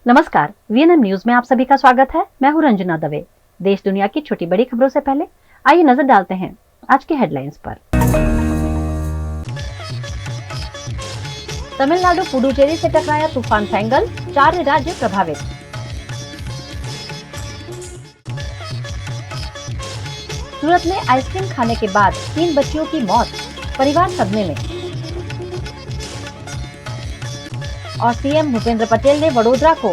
नमस्कार, VNM news में आप सभी का स्वागत है। मैं हूं रंजना दवे। देश दुनिया की छोटी बड़ी खबरों से पहले आइए नजर डालते हैं आज की हेडलाइंस पर। तमिलनाडु पुडुचेरी से टकराया तूफान फेंगल, 4 राज्य प्रभावित। सूरत में आइसक्रीम खाने के बाद 3 बच्चियों की मौत, परिवार सदमे में। और सीएम भूपेंद्र पटेल ने वडोदरा को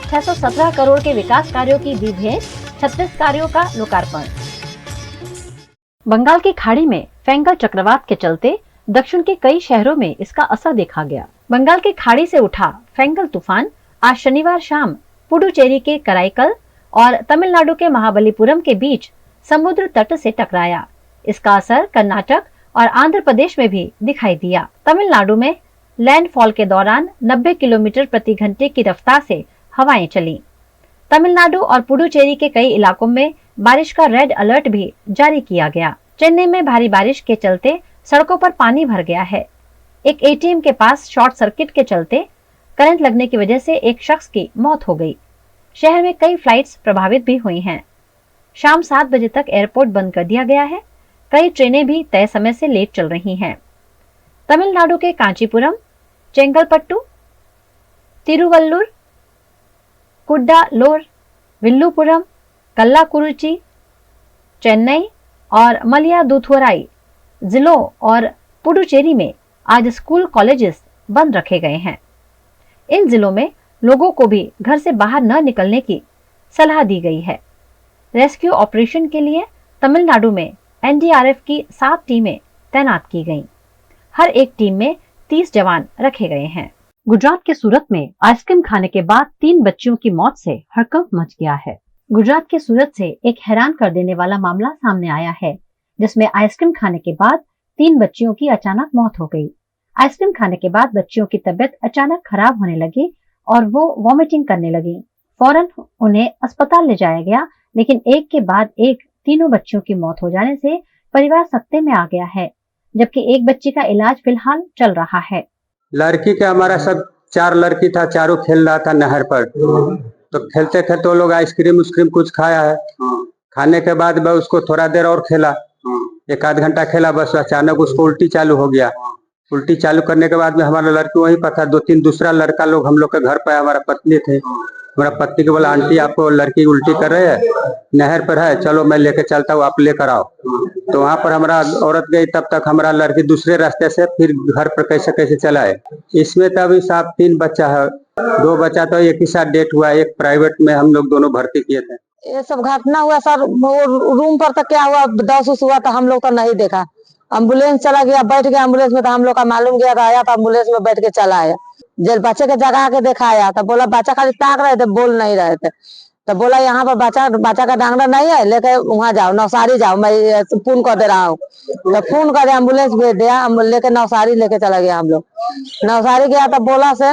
617 करोड़ के विकास कार्यों की दी भेंट, 36 कार्यों का लोकार्पण। बंगाल की खाड़ी में फेंगल चक्रवात के चलते दक्षिण के कई शहरों में इसका असर देखा गया। बंगाल की खाड़ी से उठा फेंगल तूफान आज शनिवार शाम पुडुचेरी के कराईकल और तमिलनाडु के महाबलीपुरम के बीच समुद्र तट से टकराया। इसका असर कर्नाटक और आंध्र प्रदेश में भी दिखाई दिया। तमिलनाडु में लैंडफॉल के दौरान 90 किलोमीटर प्रति घंटे की रफ्तार से हवाएं चली। तमिलनाडु और पुडुचेरी के कई इलाकों में बारिश का रेड अलर्ट भी जारी किया गया। चेन्नई में भारी बारिश के चलते सड़कों पर पानी भर गया है। एक एटीएम के पास शॉर्ट सर्किट के चलते करंट लगने की वजह से एक शख्स की मौत हो गई। शहर में कई फ्लाइट्स प्रभावित भी हुई हैं। शाम 7 बजे तक एयरपोर्ट बंद कर दिया गया है। कई ट्रेनें भी तय समय से लेट चल रही हैं। तमिलनाडु के कांचीपुरम, चेंगलपट्टू, तिरुवल्लुर, कुड्डालोर, विल्लुपुरम, कल्लाकुरिची, चेन्नई और मयिलादुथुराई जिलों और पुडुचेरी में आज स्कूल कॉलेजेस बंद रखे गए हैं। इन जिलों में लोगों को भी घर से बाहर न निकलने की सलाह दी गई है। रेस्क्यू ऑपरेशन के लिए तमिलनाडु में एनडीआरएफ की 7 टीमें तैनात की गईं। हर एक टीम में 30 जवान रखे गए हैं। गुजरात के सूरत में आइसक्रीम खाने के बाद 3 बच्चियों की मौत से हड़कंप मच गया है। गुजरात के सूरत से एक हैरान कर देने वाला मामला सामने आया है, जिसमें आइसक्रीम खाने के बाद 3 बच्चियों की अचानक मौत हो गई। आइसक्रीम खाने के बाद बच्चियों की तबीयत अचानक खराब होने लगी और वो वॉमिटिंग करने लगी। फौरन उन्हें अस्पताल ले जाया गया, लेकिन एक के बाद एक तीनों बच्चियों की मौत हो जाने से परिवार सकते में आ गया है, जबकि एक बच्ची का इलाज फिलहाल चल रहा है। लड़की के हमारा सब 4 लड़की था, चारों खेल रहा था नहर पर। तो खेलते खेलते वो लोग आइसक्रीम उस्क्रीम कुछ खाया है। खाने के बाद वह उसको थोड़ा देर और खेला, 1 आध घंटा खेला, बस अचानक उसको उल्टी चालू हो गया। उल्टी चालू करने के बाद में हमारा लड़की वहीं पर था। 2-3 दूसरा लड़का लोग हम लोग के घर पे, हमारा पत्नी थे। हमारा पत्नी को बोला, आंटी आपको लड़की उल्टी कर रहे है, नहर पर है, चलो मैं लेके चलता हूँ, आप लेकर आओ। तो वहां पर हमारा औरत गई, तब तक हमारा लड़की दूसरे रास्ते से फिर घर पर कैसे कैसे चला है। इसमें तो अभी साहब 3 बच्चा है। 2 बच्चा तो एक ही साथ डेथ हुआ है, एक प्राइवेट में हम लोग दोनों भर्ती किए थे। ये सब घटना हुआ सर, वो रूम पर तो क्या हुआ, 10 हुआ तो हम लोग तो नहीं देखा। एम्बुलेंस चला गया, बैठ गया एम्बुलेंस में, तो हम लोग का मालूम गया, आया तो एम्बुलेंस में बैठ के चला आया। जब बच्चे के जगा के दिखाया तो बोला, बच्चा खाली ताक रहे थे, बोल नहीं रहे थे। तो बोला यहाँ पर बच्चा का डॉक्टर नहीं है, लेके वहाँ जाओ, नवसारी जाओ, मैं फोन कर दे रहा हूँ। तो फोन कर एम्बुलेंस भेज दिया, लेके नवसारी लेके चला गया। हम लोग नवसारी गया तो बोला से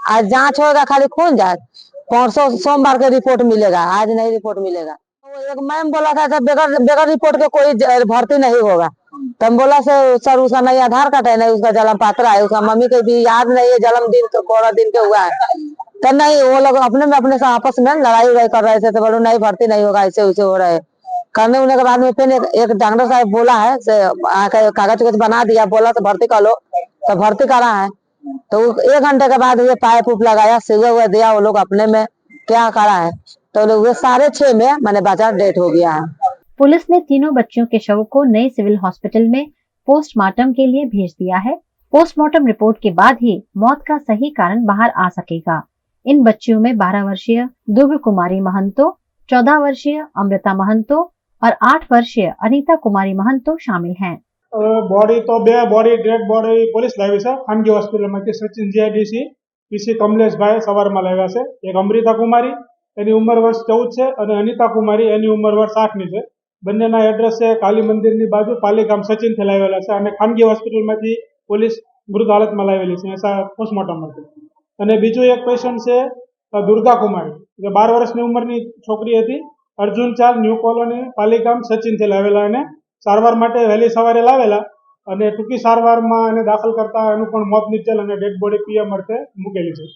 आज जांच होगा, खाली खून जांच, परसों सोमवार के रिपोर्ट मिलेगा, आज नहीं रिपोर्ट मिलेगा। एक मैम बोला था बगैर रिपोर्ट के कोई भर्ती नहीं होगा। तो हम बोला सर उसका नहीं आधार कार्ड है, नहीं उसका जन्म पात्र है, उसका मम्मी के भी याद नहीं है, जन्मदिन तो 12 दिन के हुआ है। तो नहीं, वो लोग अपने में अपने से आपस में लड़ाई उड़ाई कर रहे थे। तो बोलो नहीं भर्ती नहीं होगा, ऐसे वैसे हो रहे। करने उन्ने के बाद में फिर एक डॉक्टर साहब बोला है से कागज उगज बना दिया, बोला तो भर्ती कर लो, तो भर्ती करा है। तो 1 घंटे के बाद ये पाइप उप लगाया, सिवा हुआ दिया, वो लोग अपने में क्या करा है। तो लोग 6:30 में मैंने बच्चा डेथ हो गया है। पुलिस ने तीनों बच्चियों के शव को नए सिविल हॉस्पिटल में पोस्टमार्टम के लिए भेज दिया है। पोस्टमार्टम रिपोर्ट के बाद ही मौत का सही कारण बाहर आ सकेगा। इन बच्चियों में 12 वर्षीय दुर्ग कुमारी महंतो, 14 वर्षीय अमृता महंतो और 8 वर्षीय अनीता कुमारी महंतो शामिल हैं। बॉडी तो बे बॉडी डेड बॉडी પોલીસ લાવી છે ખાનગી હોસ્પિટલમાંથી સચિન જીઆઈડીસી પીસી કમલેશભાઈ સવારમાં લાવ્યા છે। એક અમૃતા કુમારી એની ઉંમર વર્ષ 14 છે અને અનિતા કુમારી એની ઉંમર વર્ષ 8 ની છે। બંનેના એડ્રેસ છે કાલી મંદિરની બાજુ પાલીગામ સચિનથી લાવેલા છે અને ખાનગી હોસ્પિટલમાંથી પોલીસ મૃત હાલતમાં લાવેલી છે એસા પોસ્ટમોર્ટમ માટે। અને બીજું એક પેશન્ટ છે દુર્ગા કુમારી, જે 12 વર્ષની ઉંમરની છોકરી હતી, અર્જુન ચાલ ન્યૂ કોલોની પાલીગામ સચિનથી લાવેલા અને સારવાર માટે વહેલી સવારે લાવેલા અને ટૂંકી સારવારમાં એને દાખલ કરતા એનું પણ મોત નિપજેલ અને ડેડ બોડી પીએમ અર્થે મૂકેલી છે।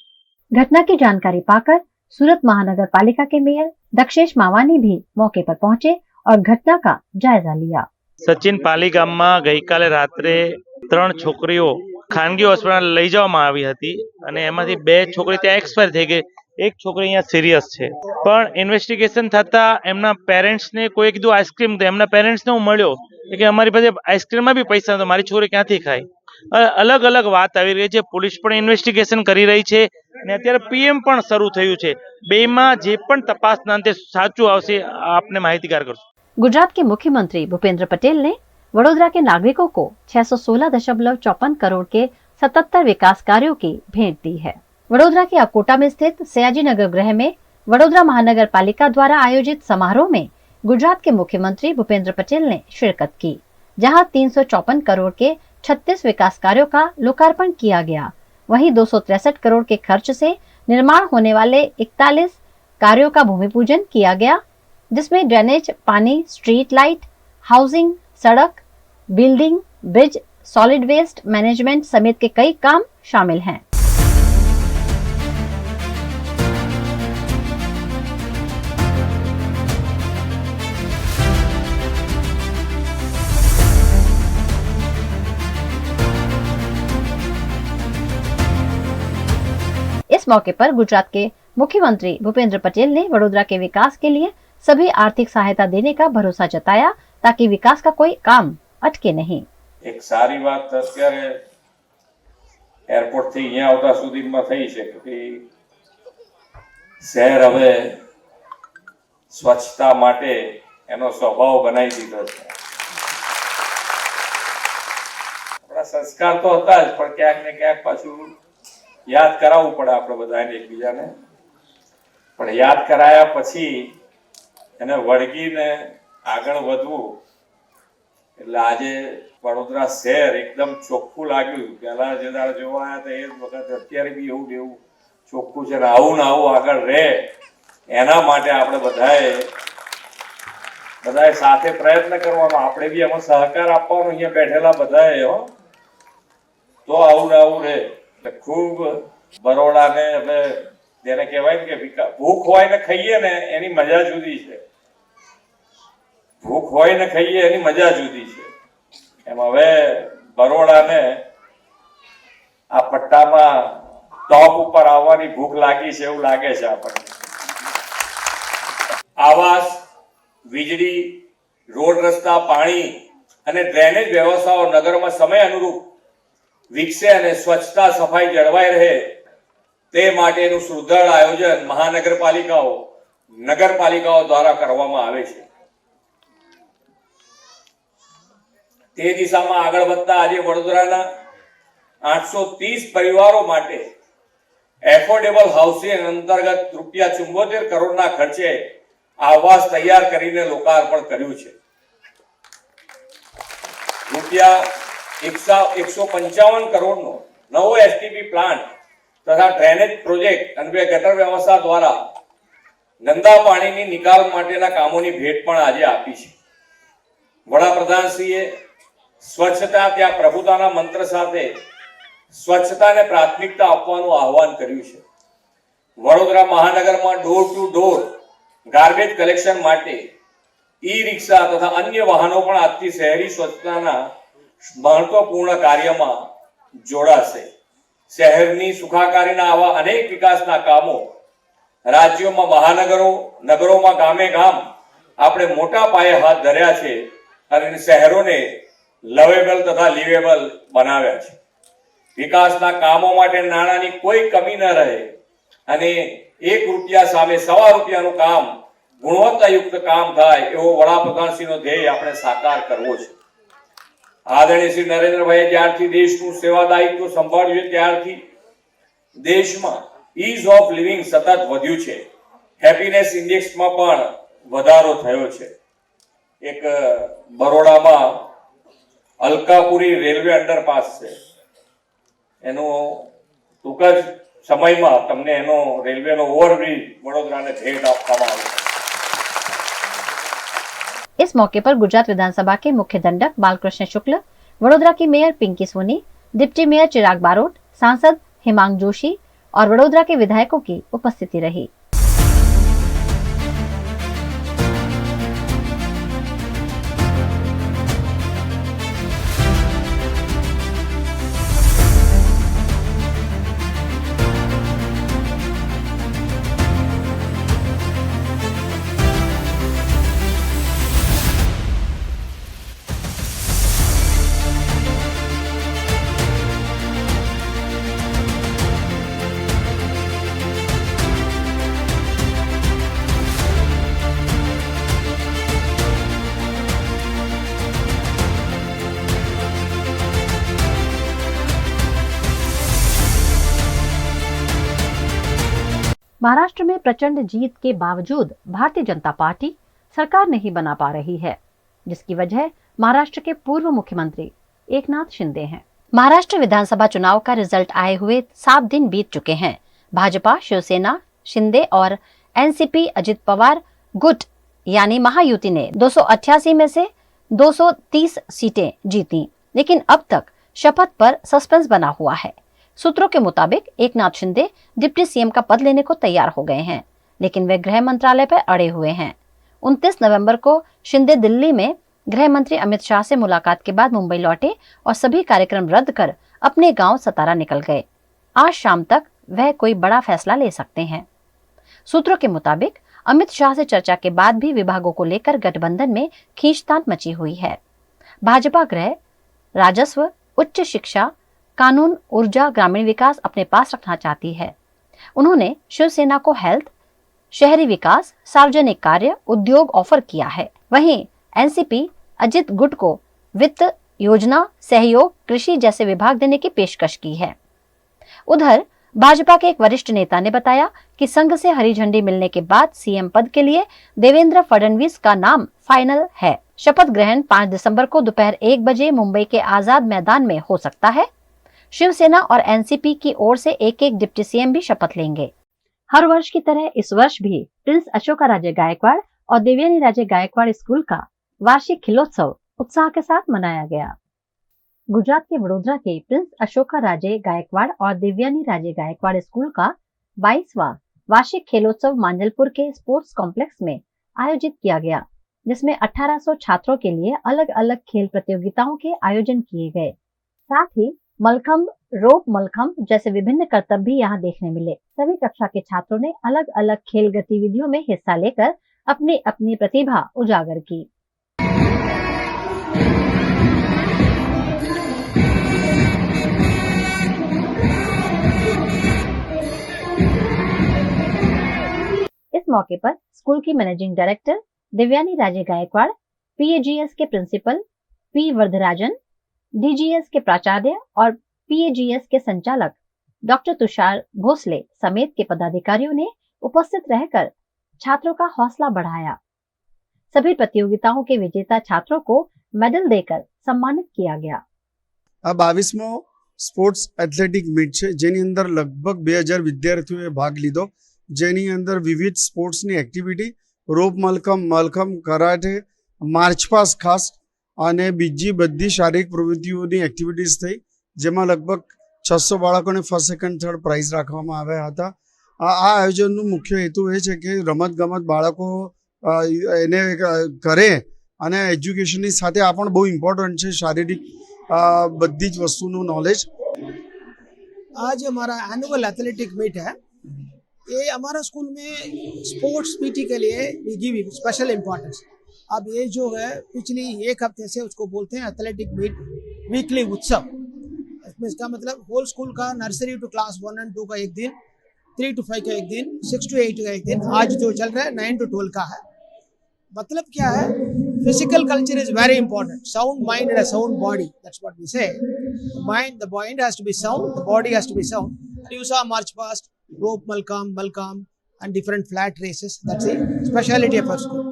घटना की जानकारी पाकर सूरत महानगर पालिका के मेयर दक्षेश मावानी भी मौके पर पहुंचे और घटना का जायजा लिया। સચિન પાલી ગામમાં ગઈકાલે રાત્રે 3 છોકરીઓ ખાનગી હોસ્પિટલ લઈ જવામાં આવી હતી અને એમાંથી 2 છોકરી ત્યાં એક્સપાયર થઈ ગઈ, એક છોકરી અહીંયા સિરિયસ છે. પણ ઇન્વેસ્ટિગેશન થતા એમના પેરેન્ટ્સને કોઈ કીધું આઈસ્ક્રીમ, તો એમના પેરેન્ટ્સને હું મળ્યો કે અમારી પાસે આઈસ્ક્રીમમાં બી પૈસા નતો, મારી છોકરી ક્યાંથી ખાય. અલગ અલગ વાત આવી રહી છે. પોલીસ પણ ઇન્વેસ્ટિગેશન કરી રહી છે અને અત્યારે પીએમ પણ શરૂ થયું છે. બેમાં જે પણ તપાસના અંતે સાચું આવશે આપને માહિતીગાર કરશું. गुजरात के मुख्यमंत्री भूपेंद्र पटेल ने वडोदरा के नागरिकों को 616.54 करोड़ के 77 विकास कार्यों की भेंट दी है। वडोदरा के अकोटा में स्थित सयाजी नगर गृह में वडोदरा महानगर पालिका द्वारा आयोजित समारोह में गुजरात के मुख्यमंत्री भूपेंद्र पटेल ने शिरकत की, जहां 354 करोड़ के 36 विकास कार्यों का लोकार्पण किया गया। वहीं 263 करोड़ के खर्च से निर्माण होने वाले 41 कार्यों का भूमि पूजन किया गया, जिसमें ड्रेनेज, पानी, स्ट्रीट लाइट, हाउसिंग, सड़क, building, bridge, solid waste management समेत के कई काम शामिल हैं। इस मौके पर गुजरात के मुख्यमंत्री भूपेंद्र पटेल ने वडोदरा के विकास के लिए सभी आर्थिक सहायता देने का भरोसा जताया, ताकि विकास का कोई काम अटके नहीं। एक सारी बात અત્યારે એરપોર્ટ થી અહીંયા આવતા સુધીમાં થઈ છે કે શહેર હવે સ્વચ્છતા માટે એનો સ્વભાવ બનાવી દીધો છે. આપણા સંસ્કાર તો હતા જ, પણ ક્યાંક ને ક્યાંક પાછું યાદ કરાવવું પડે આપણે બધાને એકબીજાને. પણ યાદ કરાયા પછી એને વળગીને આગળ વધવું. એટલે આજે વડોદરા શહેર એકદમ ચોખ્ખું લાગ્યું. પહેલા જે દાડે જોવા આવ્યા હતા એ જ વખત અત્યારે બી એવું એવું ચોખ્ખું છે ને આવું ને આવું આગળ રહે એના માટે આપણે બધાએ સાથે પ્રયત્ન કરવાનો. આપણે બી એમાં સહકાર આપવાનો અહીંયા બેઠેલા બધાએ તો આવું ને આવું રહે. એટલે ખૂબ બરોડાને હવે જેને કહેવાય ને કે ભૂખ હોય ને ખાઈએ ને એની મજા જુદી છે. ભૂખ હોય ને ખાઈએ એની મજા જુદી છે. એમ હવે બરોડાને આ પટ્ટામાં ટોપ ઉપર આવવાની ભૂખ લાગી છે એવું લાગે છે આપણને. આવાસ, વીજળી, રોડ રસ્તા, પાણી અને ડ્રેનેજ વ્યવસ્થાઓ નગરમાં સમય અનુરૂપ વિકસે અને સ્વચ્છતા સફાઈ જળવાઈ રહે તે માટેનું સુદૃઢ આયોજન મહાનગરપાલિકાઓ, નગરપાલિકાઓ દ્વારા કરવામાં આવે છે. તે દિશામાં આગળ વધતા આજે વડોદરાના 830 પરિવારો માટે એફોર્ડેબલ હાઉસિંગ અંતર્ગત ₹74 કરોડના ખર્ચે આવાસ તૈયાર કરીને લોકાર્પણ કર્યું છે. ₹155 કરોડનો નવો એસટીપી પ્લાન્ટ તથા ડ્રેનેજ પ્રોજેક્ટ અને ગટર વ્યવસ્થા દ્વારા ગંદા પાણીની નિકાલ માટેના કામોની ભેટ પણ આજે આપી છે. વડાપ્રધાનશ્રીએ સ્વચ્છતા ત્યાં પ્રભુતાના મંત્ર સાથે સ્વચ્છતાને પ્રાથમિકતા આપવાનું આહવાન કર્યું છે. વડોદરા મહાનગરમાં door to door garbage collection માટે ઈ રિક્ષા તથા અન્ય વાહનો પણ આજથી શહેરી સ્વચ્છતાના મહત્વપૂર્ણ કાર્યમાં જોડાશે. શહેરની સુખાકારીના આવા અનેક વિકાસના કામો રાજ્યોમાં, મહાનગરો, નગરોમાં, ગામે ગામ આપણે મોટા પાયે હાથ ધર્યા છે અને શહેરોને લવેબલ તથા લિવેબલ બનાવ્યા છે. વિકાસના કામો માટે નાણાંની કોઈ કમી ન રહે અને ₹1 સામે ₹1.25 કામ ગુણવત્તાયુક્ત કામ થાય એવો વડાપ્રધાનશ્રીનો ધ્યેય આપણે સાકાર કરવો છે. આદરણીય શ્રી નરેન્દ્રભાઈએ જ્યારથી દેશનું સેવાદાયિત્વ સંભાળ્યું છે ત્યારથી દેશમાં ઇઝ ઓફ લિવિંગ સતત વધ્યું છે. હેપીનેસ ઇન્ડેક્સમાં પણ વધારો થયો છે. એક બરોડામાં અલકાપુરી રેલવે અંડરપાસ છે, એનો ટૂંક જ સમયમાં તમને એનો રેલવેનો ઓવરબ્રિજ વડોદરાને ભેટ આપવામાં આવ્યો. इस मौके पर गुजरात विधानसभा के मुख्य दंडक बालकृष्ण शुक्ल, वडोदरा की mayor Pinki Soni, deputy mayor Chirag Barot, सांसद हिमांग जोशी और वडोदरा के विधायकों की उपस्थिति रही। महाराष्ट्र में प्रचंड जीत के बावजूद भारतीय जनता पार्टी सरकार नहीं बना पा रही है, जिसकी वजह महाराष्ट्र के पूर्व मुख्यमंत्री एकनाथ शिंदे हैं। महाराष्ट्र विधानसभा चुनाव का रिजल्ट आए हुए 7 दिन बीत चुके हैं। भाजपा, शिवसेना, शिंदे और एनसीपी अजित पवार गुट यानी महायुति ने 288 में से 230 सीटें जीती, लेकिन अब तक शपथ पर सस्पेंस बना हुआ है। सूत्रों के मुताबिक एकनाथ शिंदे डिप्टी सीएम का पद लेने को तैयार हो गए हैं, लेकिन वे गृह मंत्रालय पर अड़े हुए हैं। 29 नवंबर को शिंदे दिल्ली में गृह मंत्री अमित शाह से मुलाकात के बाद मुंबई लौटे और सभी कार्यक्रम रद्द कर अपने गांव सतारा निकल गए। आज शाम तक वह कोई बड़ा फैसला ले सकते हैं। सूत्रों के मुताबिक अमित शाह से चर्चा के बाद भी विभागों को लेकर गठबंधन में खींचतान मची हुई है। भाजपा गृह, राजस्व, उच्च शिक्षा, कानून, ऊर्जा, ग्रामीण विकास अपने पास रखना चाहती है। उन्होंने शिवसेना को हेल्थ, शहरी विकास, सार्वजनिक कार्य, उद्योग ऑफर किया है। वहीं एनसीपी अजित गुट को वित्त, योजना, सहयोग, कृषि जैसे विभाग देने की पेशकश की है। उधर भाजपा के एक वरिष्ठ नेता ने बताया कि संघ से हरी झंडी मिलने के बाद सीएम पद के लिए देवेंद्र फडणवीस का नाम फाइनल है। शपथ ग्रहण 5 दिसंबर को दोपहर 1 बजे मुंबई के आजाद मैदान में हो सकता है। शिवसेना और एनसीपी की ओर से एक-एक डिप्टी सीएम भी शपथ लेंगे। हर वर्ष की तरह इस वर्ष भी प्रिंस अशोकाराजे गायकवाड़ और देवयानी राजे गायकवाड़ स्कूल का वार्षिक खिलोत्सव उत्साह के साथ मनाया गया। गुजरात के वडोदरा के प्रिंस अशोकाराजे गायकवाड़ और देवयानी राजे गायकवाड़ स्कूल का 22वां वार्षिक खेलोत्सव मांजलपुर के स्पोर्ट्स कॉम्प्लेक्स में आयोजित किया गया, जिसमें 1800 छात्रों के लिए अलग अलग खेल प्रतियोगिताओं के आयोजन किए गए। साथ ही मलखम्ब, रोप मलखम्ब जैसे विभिन्न करतब भी यहाँ देखने मिले। सभी कक्षा के छात्रों ने अलग अलग खेल गतिविधियों में हिस्सा लेकर अपनी अपनी प्रतिभा उजागर की। इस मौके पर स्कूल की मैनेजिंग डायरेक्टर देवयानी राजे गायकवाड़, पीएजीएस के प्रिंसिपल पी वर्धराजन, डीजीएस के प्राचार्य और पीएजीएस के संचालक डॉक्टर तुषार भोसले समेत के पदाधिकारियों ने उपस्थित रहकर छात्रों का हौसला बढ़ाया। सभी प्रतियोगिताओं के विजेता छात्रों को मेडल देकर सम्मानित किया गया। આ 22મો સ્પોર્ટ્સ એથ્લેટિક મીટ છે, જેની અંદર લગભગ 2000 વિદ્યાર્થીઓએ ભાગ લીધો, જેની અંદર વિવિધ સ્પોર્ટ્સની એક્ટિવિટી, રોપ મલખમ, કરાટે, માર્ચ પાસ ખાસ અને બીજી બધી શારીરિક પ્રવૃત્તિઓની એક્ટિવિટીઝ થઈ, જેમાં લગભગ 600 બાળકોને ફર્સ્ટ, સેકન્ડ, થર્ડ પ્રાઇઝ રાખવામાં આવ્યા હતા। આ આયોજનનો મુખ્ય હેતુ એ છે કે રમતગમત બાળકો એને કરે અને એજ્યુકેશનની સાથે આ પણ બહુ ઇમ્પોર્ટન્ટ છે, શારીરિક બધી જ વસ્તુનું નોલેજ। आज हमारा एनुअल एथलेटिक मीट है। ये हमारा स्कूल में स्पोर्ट्स पीटी के लिए वी गिव स्पेशल इम्पोर्टेंस। अब ये जो है पिछली 1 हफ्ते से उसको बोलते हैं एथलेटिक मीट वीकली उत्सव। इसका मतलब होल स्कूल का नर्सरी टू क्लास 1 और 2 का एक दिन, 3 to 5 का एक दिन, 6 to 8 का एक दिन, आज जो चल रहा है 9 to 12 का है। मतलब क्या है, physical culture is very important. Sound mind and a sound body, that's what we say. The mind has to be sound, the body has to be sound. You saw march past, rope malkham and different flat races. That's the speciality of our school.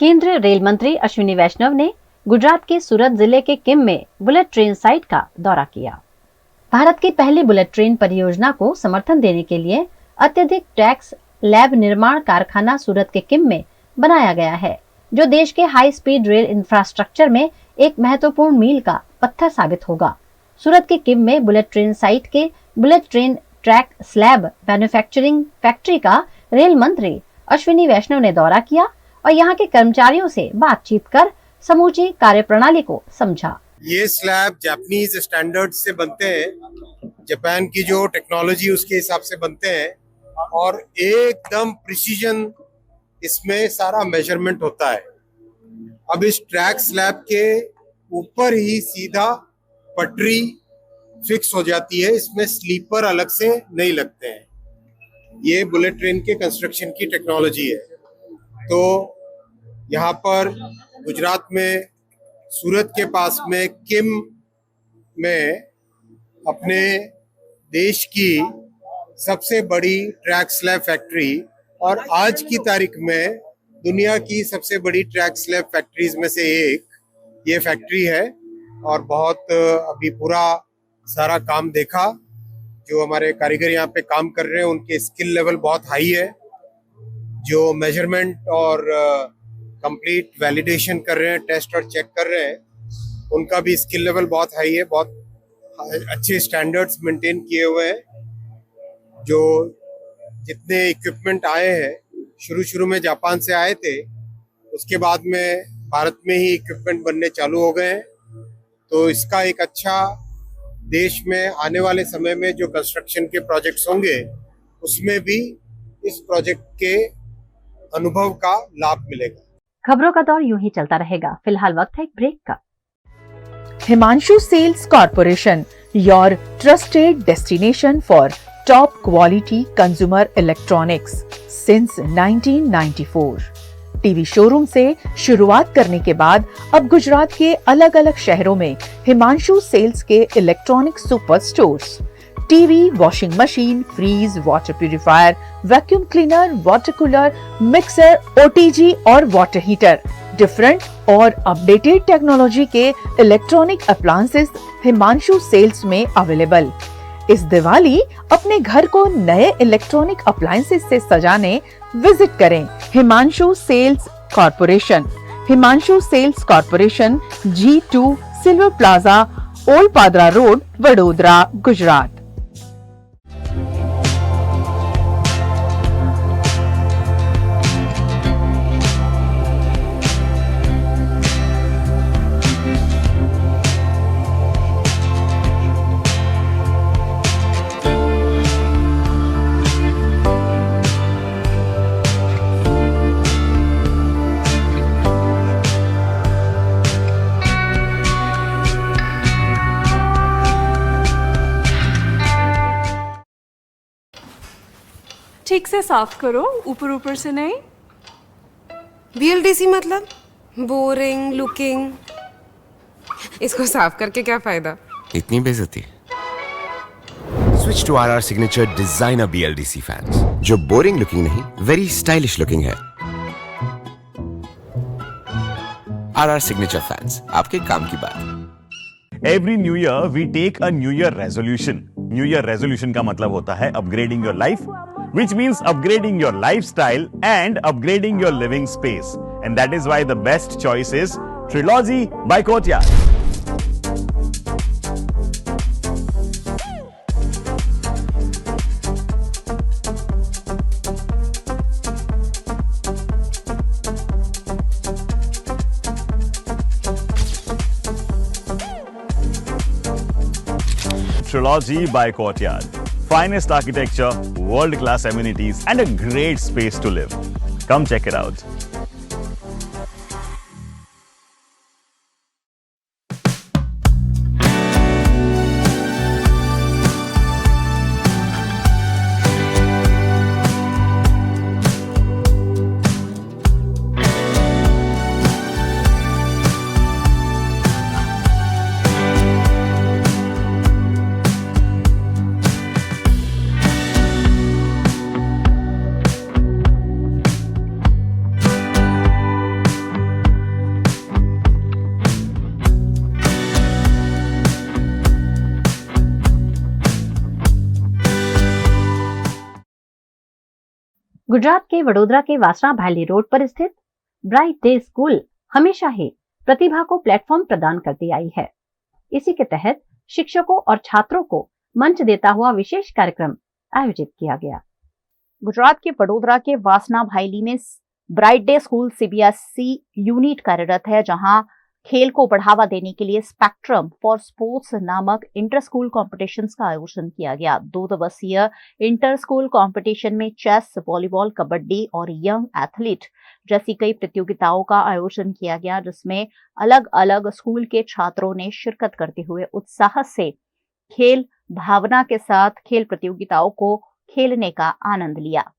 केंद्रीय rail मंत्री अश्विनी वैष्णव ने गुजरात के सूरत जिले के किम में bullet train site का दौरा किया। भारत की पहली बुलेट ट्रेन परियोजना को समर्थन देने के लिए अत्यधिक टैक्स लैब निर्माण कारखाना सूरत के किम में बनाया गया है, जो देश के हाई स्पीड रेल इंफ्रास्ट्रक्चर में एक महत्वपूर्ण मील का पत्थर साबित होगा। सूरत के किम में बुलेट ट्रेन साइट के bullet train track slab manufacturing factory का रेल मंत्री अश्विनी वैष्णव ने दौरा किया और यहाँ के कर्मचारियों से बातचीत कर समूची कार्यप्रणाली को समझा। ये स्लैब जापानीज स्टैंडर्ड से बनते हैं, जापान की जो टेक्नोलॉजी उसके हिसाब से बनते हैं और एकदम प्रिसीजन इसमें सारा मेजरमेंट होता है। अब इस ट्रैक स्लैब के ऊपर ही सीधा पटरी फिक्स हो जाती है, इसमें स्लीपर अलग से नहीं लगते हैं। ये बुलेट ट्रेन के कंस्ट्रक्शन की टेक्नोलॉजी है। तो यहाँ पर गुजरात में सूरत के पास में किम में अपने देश की सबसे बड़ी ट्रैक स्लैब फैक्ट्री और आज की तारीख में दुनिया की सबसे बड़ी ट्रैक स्लैब फैक्ट्रीज में से एक ये फैक्ट्री है। और बहुत अभी पूरा सारा काम देखा, जो हमारे कारीगर यहाँ पे काम कर रहे हैं उनके स्किल लेवल बहुत हाई है। जो मेजरमेंट और कंप्लीट वैलिडेशन कर रहे हैं, टेस्ट और चेक कर रहे हैं, उनका भी स्किल लेवल बहुत हाई है। बहुत अच्छे स्टैंडर्ड्स मेंटेन किए हुए हैं। जो जितने इक्विपमेंट आए हैं, शुरू में जापान से आए थे, उसके बाद में भारत में ही इक्विपमेंट बनने चालू हो गए हैं। तो इसका एक अच्छा देश में आने वाले समय में जो कंस्ट्रक्शन के प्रोजेक्ट्स होंगे उसमें भी इस प्रोजेक्ट के अनुभव का लाभ मिलेगा। खबरों का दौर यूं ही चलता रहेगा। फिलहाल वक्त है एक ब्रेक का। Himanshu Sales Corporation, your trusted destination for top quality consumer electronics since 1994. TV showroom से शुरुआत करने के बाद अब गुजरात के अलग अलग शहरों में हिमांशु सेल्स के electronic super stores, TV, washing machine, fridge, water purifier, vacuum cleaner, water cooler, mixer, OTG और वाटर हीटर, डिफरेंट और अपडेटेड टेक्नोलॉजी के इलेक्ट्रॉनिक अप्लायंसेस हिमांशु सेल्स में अवेलेबल। इस दिवाली अपने घर को नए इलेक्ट्रॉनिक अप्लायंसेस से सजाने विजिट करें Himanshu Sales Corporation. Himanshu Sales Corporation, G2 Silver Plaza, Old Padra Road, Vadodara, Gujarat. ठीक से साफ करो, ऊपर ऊपर से नहीं। BLDC मतलब बोरिंग लुकिंग, इसको साफ करके क्या फायदा? इतनी बेइज्जती। Switch to RR signature designer BLDC fans, जो बोरिंग लुकिंग नहीं, वेरी स्टाइलिश लुकिंग है। RR सिग्नेचर फैंस, आपके काम की बात। Every new year we take a new year resolution. New year resolution का मतलब होता है upgrading your life, which means upgrading your lifestyle and upgrading your living space. And that is why the best choice is Trilogy by Courtyard. Trilogy by Courtyard. Finest architecture, world-class amenities, and a great space to live. Come check it out. Gujarat के वडोदरा के वासना भायली road पर स्थित bright day school हमेशा ही प्रतिभा को platform प्रदान करती आई है। इसी के तहत शिक्षकों और छात्रों को मंच देता हुआ विशेष कार्यक्रम आयोजित किया गया। गुजरात के वडोदरा के वासना भायली में bright day school CBSE unit कार्यरत है, जहां खेल को बढ़ावा देने के लिए स्पेक्ट्रम फॉर स्पोर्ट्स नामक इंटर स्कूल कॉम्पिटिशन्स का आयोजन किया गया। 2 दिवसीय इंटर स्कूल कॉम्पिटिशन में चेस, वॉलीबॉल, कबड्डी और यंग एथलीट जैसी कई प्रतियोगिताओं का आयोजन किया गया, जिसमें अलग अलग स्कूल के छात्रों ने शिरकत करते हुए उत्साह से खेल भावना के साथ खेल प्रतियोगिताओं को खेलने का आनंद लिया।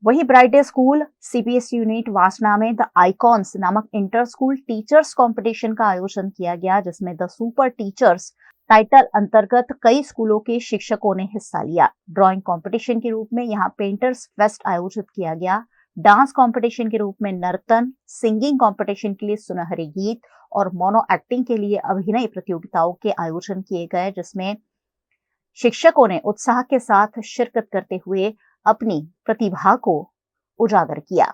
वहीं bright day school CBSE unit वासना में द आइकॉन्स नामक इंटर स्कूल टीचर्स कंपटीशन का आयोजन किया गया, जिसमें द सुपर टीचर्स टाइटल अंतर्गत कई स्कूलों के शिक्षकों ने हिस्सा लिया। ड्राइंग कंपटीशन के रूप में यहाँ पेंटर्स फेस्ट आयोजित किया गया। डांस कंपटीशन के रूप में नर्तन, सिंगिंग कंपटीशन के लिए सुनहरे गीत और मोनो एक्टिंग के लिए अभिनय प्रतियोगिताओं के आयोजन किए गए, जिसमें शिक्षकों ने उत्साह के साथ शिरकत करते हुए अपनी प्रतिभा को उजागर किया।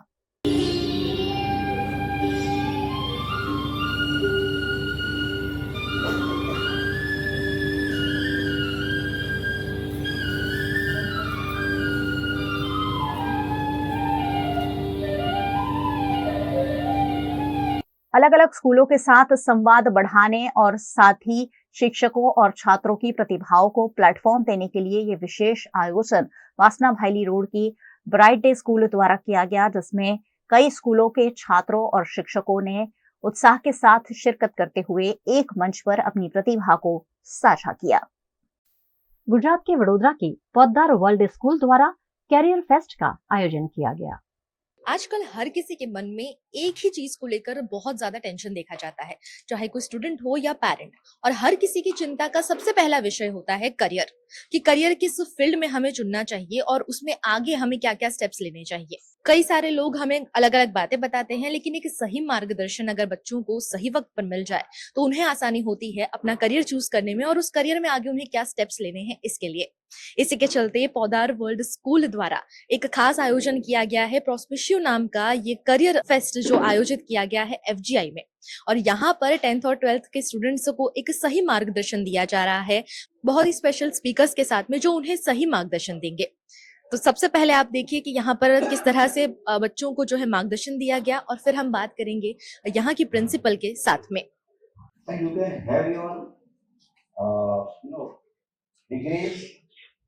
अलग अलग स्कूलों के साथ संवाद बढ़ाने और साथ ही शिक्षकों और छात्रों की प्रतिभाओं को प्लेटफॉर्म देने के लिए ये विशेष आयोजन वासना भाईली रोड की ब्राइट डे स्कूल द्वारा किया गया, जिसमें कई स्कूलों के छात्रों और शिक्षकों ने उत्साह के साथ शिरकत करते हुए एक मंच पर अपनी प्रतिभा को साझा किया। गुजरात के वडोदरा के पोद्दार वर्ल्ड स्कूल द्वारा कैरियर फेस्ट का आयोजन किया गया। आजकल हर किसी के मन में एक ही चीज को लेकर बहुत ज्यादा टेंशन देखा जाता है, चाहे कोई स्टूडेंट हो या पेरेंट, और हर किसी की चिंता का सबसे पहला विषय होता है करियर, कि करियर किस फील्ड में हमें चुनना चाहिए और उसमें आगे हमें क्या क्या स्टेप्स लेने चाहिए। कई सारे लोग हमें अलग अलग बातें बताते हैं, लेकिन एक सही मार्गदर्शन अगर बच्चों को सही वक्त पर मिल जाए तो उन्हें आसानी होती है अपना करियर चूज करने में और उस करियर में आगे उन्हें क्या स्टेप्स लेने हैं इसके लिए। इसी के चलते पोद्दार वर्ल्ड स्कूल द्वारा एक खास आयोजन किया गया है। प्रोस्पिशियो नाम का ये करियर फेस्ट जो आयोजित किया गया है एफजीआई में, और यहाँ पर 10th और 12th के स्टूडेंट्स को एक सही मार्गदर्शन दिया जा रहा है, बहुत ही स्पेशल स्पीकर्स के साथ में जो उन्हें सही मार्गदर्शन देंगे। तो सबसे पहले आप देखिए कि यहाँ पर किस तरह से बच्चों को जो है मार्गदर्शन दिया गया, और फिर हम बात करेंगे यहाँ की प्रिंसिपल के साथ में।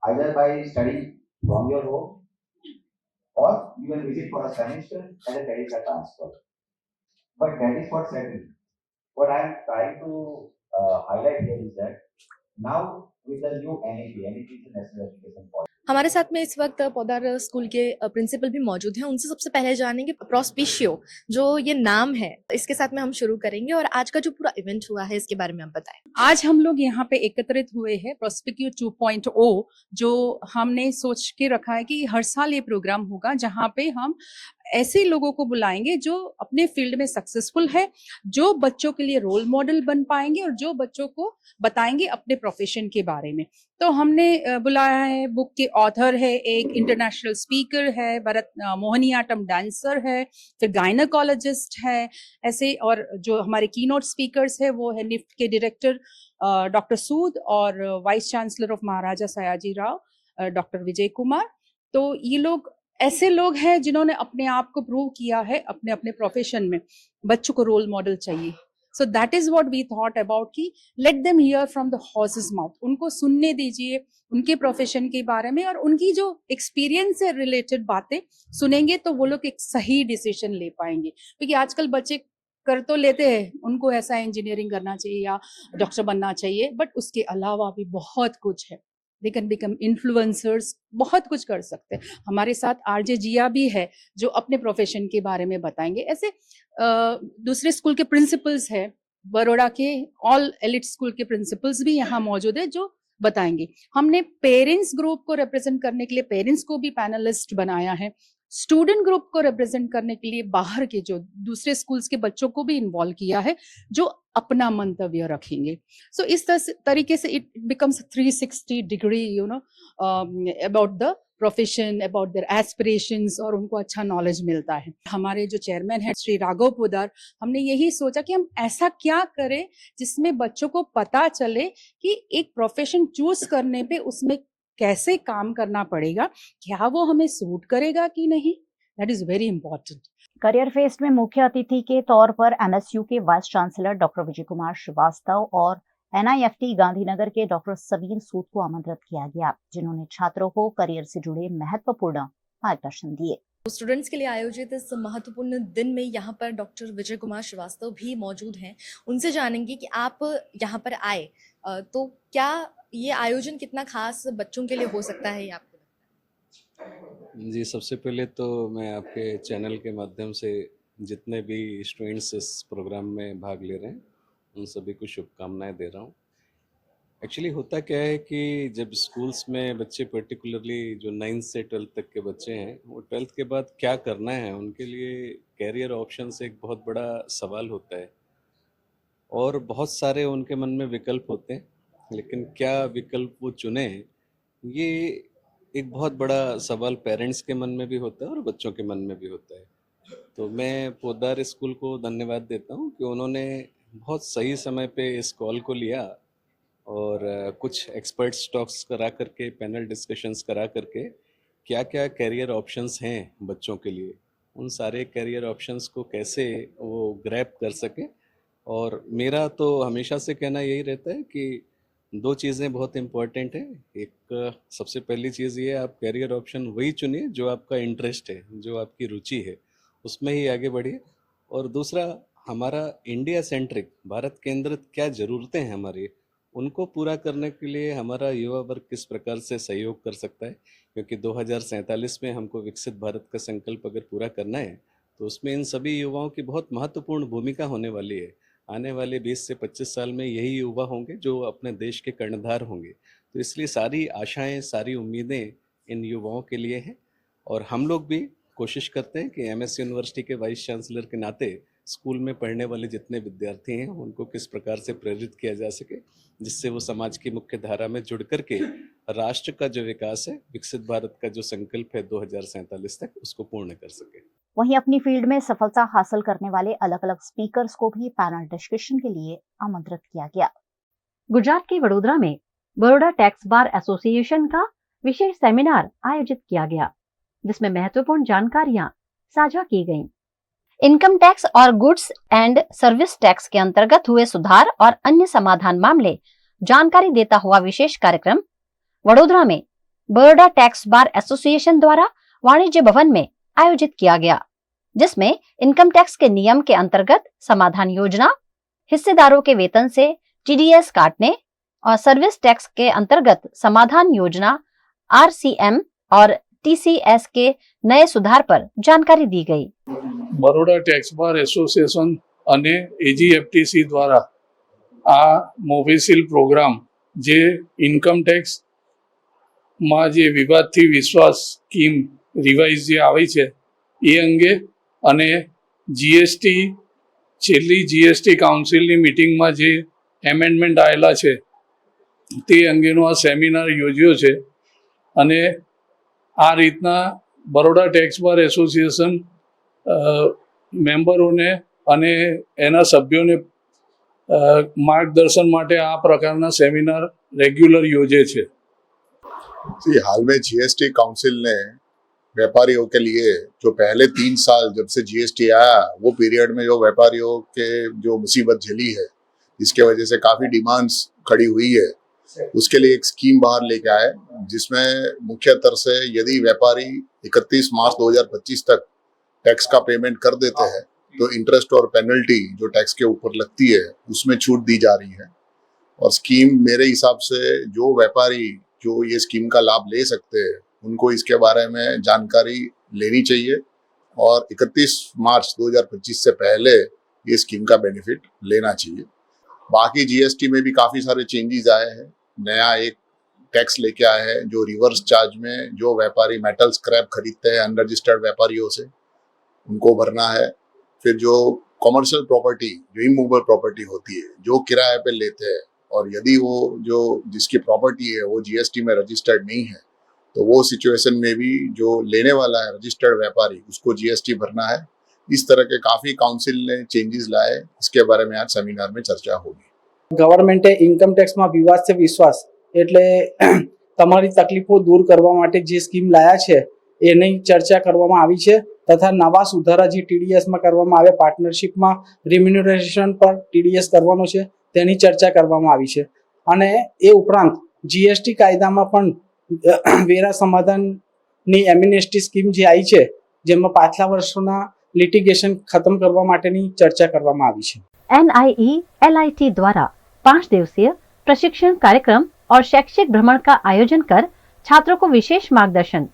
either by studying from your home or you can visit for a semester and a credit card transfer. But that is what settled. What I am trying to highlight here is that now with the new NEP is the National Education Policy. हमारे साथ में इस वक्त Poddar school के principal भी मौजूद हैं। उनसे सबसे पहले जानेंगे प्रोस्पिशियो जो ये नाम है, इसके साथ में हम शुरू करेंगे और आज का जो पूरा इवेंट हुआ है इसके बारे में हम बताएं। आज हम लोग यहाँ पे एकत्रित हुए हैं प्रोस्पिशियो 2.0, जो हमने सोच के रखा है कि हर साल ये प्रोग्राम होगा, जहाँ पे हम ऐसे लोगों को बुलाएंगे जो अपने फील्ड में सक्सेसफुल है, जो बच्चों के लिए रोल मॉडल बन पाएंगे और जो बच्चों को बताएंगे अपने प्रोफेशन के बारे में। तो हमने बुलाया है, बुक के ऑथर है, एक इंटरनेशनल स्पीकर है, भरत मोहिनीअट्टम डांसर है, फिर गायनेकोलॉजिस्ट है, ऐसे, और जो हमारे कीनोट स्पीकर्स है वो है निफ्ट के डायरेक्टर डॉक्टर सूद और vice chancellor of Maharaja Sayaji Rao doctor Vijay Kumar. तो ये लोग ऐसे लोग हैं जिन्होंने अपने आप को प्रूव किया है अपने अपने प्रोफेशन में। बच्चों को रोल मॉडल चाहिए, so that is what we thought about कि let them hear from the horse's mouth, उनको सुनने दीजिए उनके प्रोफेशन के बारे में, और उनकी जो एक्सपीरियंस से रिलेटेड बातें सुनेंगे तो वो लोग एक सही डिसीजन ले पाएंगे। क्योंकि आजकल बच्चे कर तो लेते हैं, उनको ऐसा इंजीनियरिंग करना चाहिए या डॉक्टर बनना चाहिए, बट उसके अलावा भी बहुत कुछ है। दे कैन बिकम इन्फ्लुएंसर्स, बहुत कुछ कर सकते हैं। हमारे साथ आरजे जिया भी है जो अपने प्रोफेशन के बारे में बताएंगे। ऐसे दूसरे स्कूल के प्रिंसिपल्स है, बड़ौदा के ऑल एलिट स्कूल के प्रिंसिपल्स भी यहाँ मौजूद है जो बताएंगे। हमने पेरेंट्स ग्रुप को रिप्रेजेंट करने के लिए पेरेंट्स को भी पैनलिस्ट बनाया है, स्टूडेंट ग्रुप को रिप्रेजेंट करने के लिए बाहर के जो दूसरे स्कूल्स के बच्चों को भी इन्वॉल्व किया है जो अपना मंतव्य रखेंगे। सो इस तरीके से it becomes 360 degree about the profession, about their aspirations, और उनको अच्छा नॉलेज मिलता है। हमारे जो चेयरमैन है श्री राघव पोद्दार, हमने यही सोचा कि हम ऐसा क्या करें जिसमें बच्चों को पता चले कि एक प्रोफेशन चूज करने पे उसमें कैसे काम करना पड़ेगा, क्या वो हमें सूट करेगा कि नहीं, that is very important. Career fest में मुख्य अतिथि के तौर पर एमएसयू के vice chancellor doctor Vijay Kumar Srivastava और एनआईएफटी गांधीनगर के डॉक्टर सबीर सूद को आमंत्रित किया गया, जिन्होंने छात्रों को करियर से जुड़े महत्वपूर्ण मार्गदर्शन दिए। स्टूडेंट्स के लिए आयोजित इस महत्वपूर्ण दिन में यहाँ पर डॉक्टर विजय कुमार श्रीवास्तव भी मौजूद हैं। उनसे जानेंगे कि आप यहाँ पर आए तो क्या ये आयोजन कितना खास बच्चों के लिए हो सकता है, ये आपको लगता है? जी, सबसे पहले तो मैं आपके चैनल के माध्यम से जितने भी स्टूडेंट्स इस प्रोग्राम में भाग ले रहे हैं उन सभी को शुभकामनाएं दे रहा हूँ। एक्चुअली होता क्या है कि जब स्कूल्स में बच्चे पर्टिकुलरली जो 9th से 12th तक के बच्चे हैं वो 12th के बाद क्या करना है उनके लिए कैरियर ऑप्शंस एक बहुत बड़ा सवाल होता है और बहुत सारे उनके मन में विकल्प होते हैं, लेकिन क्या विकल्प वो चुने ये एक बहुत बड़ा सवाल पेरेंट्स के मन में भी होता है और बच्चों के मन में भी होता है। तो मैं पोद्दार स्कूल को धन्यवाद देता हूँ कि उन्होंने बहुत सही समय पे इस कॉल को लिया और कुछ एक्सपर्ट्स टॉक्स करा करके पैनल डिस्कशंस करा करके क्या क्या कैरियर ऑप्शंस हैं बच्चों के लिए, उन सारे कैरियर ऑप्शंस को कैसे वो ग्रैब कर सके। और मेरा तो हमेशा से कहना यही रहता है कि दो चीज़ें बहुत इम्पोर्टेंट हैं। एक सबसे पहली चीज़ ये आप कैरियर ऑप्शन वही चुनिए जो आपका इंटरेस्ट है, जो आपकी रुचि है, उसमें ही आगे बढ़िए। और दूसरा, हमारा इंडिया सेंट्रिक भारत केंद्रित क्या ज़रूरतें हैं हमारी, उनको पूरा करने के लिए हमारा युवा वर्ग किस प्रकार से सहयोग कर सकता है, क्योंकि 2047 में हमको विकसित भारत का संकल्प अगर पूरा करना है तो उसमें इन सभी युवाओं की बहुत महत्वपूर्ण भूमिका होने वाली है। आने वाले 20 से 25 साल में यही युवा होंगे जो अपने देश के कर्णधार होंगे। तो इसलिए सारी आशाएं, सारी उम्मीदें इन युवाओं के लिए हैं और हम लोग भी कोशिश करते हैं कि एमएस यूनिवर्सिटी के वाइस चांसलर के नाते स्कूल में पढ़ने वाले जितने विद्यार्थी हैं उनको किस प्रकार से प्रेरित किया जा सके जिससे वो समाज की मुख्य धारा में जुड़ करके राष्ट्र का जो विकास है, विकसित भारत का जो संकल्प है 2047 तक, उसको पूर्ण कर सके। वहीं अपनी फील्ड में सफलता हासिल करने वाले अलग अलग स्पीकर्स को भी पैनल डिस्कशन के लिए आमंत्रित किया गया। गुजरात के वडोदरा में बड़ौदा टैक्स बार एसोसिएशन का विशेष सेमिनार आयोजित किया गया, जिसमें महत्वपूर्ण जानकारियां साझा की गईं। इनकम टैक्स और गुड्स एंड सर्विस टैक्स के अंतर्गत हुए सुधार और अन्य समाधान मामले जानकारी देता हुआ विशेष कार्यक्रम वडोदरा में बड़ौदा टैक्स बार एसोसिएशन द्वारा वाणिज्य भवन में आयोजित किया गया, जिसमें इनकम टैक्स के नियम के अंतर्गत समाधान योजना, हिस्सेदारों के वेतन से टीडीएस काटने और सर्विस टैक्स के अंतर्गत समाधान योजना आरसीएम और टीसीएस के नए सुधार पर जानकारी दी गई। બરોડા ટેક્સ બાર એસોસિએશન અને એજીએફટીસી દ્વારા આ મોવિસિલ પ્રોગ્રામ જે ઇન્કમ ટેક્સમાં જે વિવાદથી વિશ્વાસ સ્કીમ રિવાઇઝ જે આવી છે એ અંગે અને જીએસટી છેલ્લી જીએસટી કાઉન્સિલની મિટિંગમાં જે એમેન્ડમેન્ટ આવેલા છે તે અંગેનો આ સેમિનાર યોજ્યો છે અને આ રીતના બરોડા ટેક્સ બાર એસોસિએશન મેમ્બરોને અને એના સભ્યોને માર્ગદર્શન માટે આ પ્રકારના સેમિનાર રેગ્યુલર યોજે છે। हाल में जीएसटी काउंसिल ने व्यापारियों के लिए जो पहले 3 साल जब से जीएसटी आया वो पीरियड में जो व्यापारियों के जो मुसीबत झेली है, जिसके वजह से काफ़ी डिमांड्स खड़ी हुई है, उसके लिए एक स्कीम बाहर लेके आए, जिसमें मुख्यतर से यदि व्यापारी 31 मार्च 2025 तक टैक्स का पेमेंट कर देते हैं तो इंटरेस्ट और पेनल्टी जो टैक्स के ऊपर लगती है उसमें छूट दी जा रही है। और स्कीम मेरे हिसाब से जो व्यापारी जो ये स्कीम का लाभ ले सकते हैं उनको इसके बारे में जानकारी लेनी चाहिए और 31 मार्च 2025 से पहले ये स्कीम का बेनिफिट लेना चाहिए। बाकी जीएसटी में भी काफ़ी सारे चेंजेस आए हैं। नया एक टैक्स लेके आए हैं जो रिवर्स चार्ज में जो व्यापारी मेटल स्क्रैप खरीदते हैं अनरजिस्टर्ड व्यापारियों से उनको भरना है। फिर जो कॉमर्शियल प्रॉपर्टी जो इमूवेबल प्रॉपर्टी होती है जो किराए पे लेते हैं और यदि वो जो जिसकी प्रॉपर्टी है वो जीएसटी में रजिस्टर्ड नहीं है तो वो सिचुएशन में भी जो लेने वाला है रजिस्टर्ड व्यापारी उसको जीएसटी भरना है। इस तरह के काफ़ी काउंसिल ने चेंजेस लाए, इसके बारे में आज सेमिनार में चर्चा होगी। गवर्नमेंटे इनकम टेक्स में विवाद से विश्वास એટલે તમારી તકલીફો દૂર કરવા માટે જે સ્કીમ લાયા છે એની ચર્ચા કરવામાં આવી છે તથા નવા સુધારા જે ટીડીએસ માં કરવામાં આવે પાર્ટનરશિપમાં રિમ્યુનરેશન પર ટીડીએસ કરવાનો છે તેની ચર્ચા કરવામાં આવી છે અને એ ઉપરાંત જીએસટી કાયદામાં પણ વેરા સમાધાનની એમ્નેસ્ટી સ્કીમ જે આવી છે જેમાં પાછલા વર્ષોના लिटिगेशन खत्म करवा माटेनी चर्चा करवामां आवी छे। NIE-LIT द्वारा 5 दिवसीय प्रशिक्षण कार्यक्रम और शैक्षिक भ्रमण का आयोजन कर छात्रों को विशेष मार्गदर्शन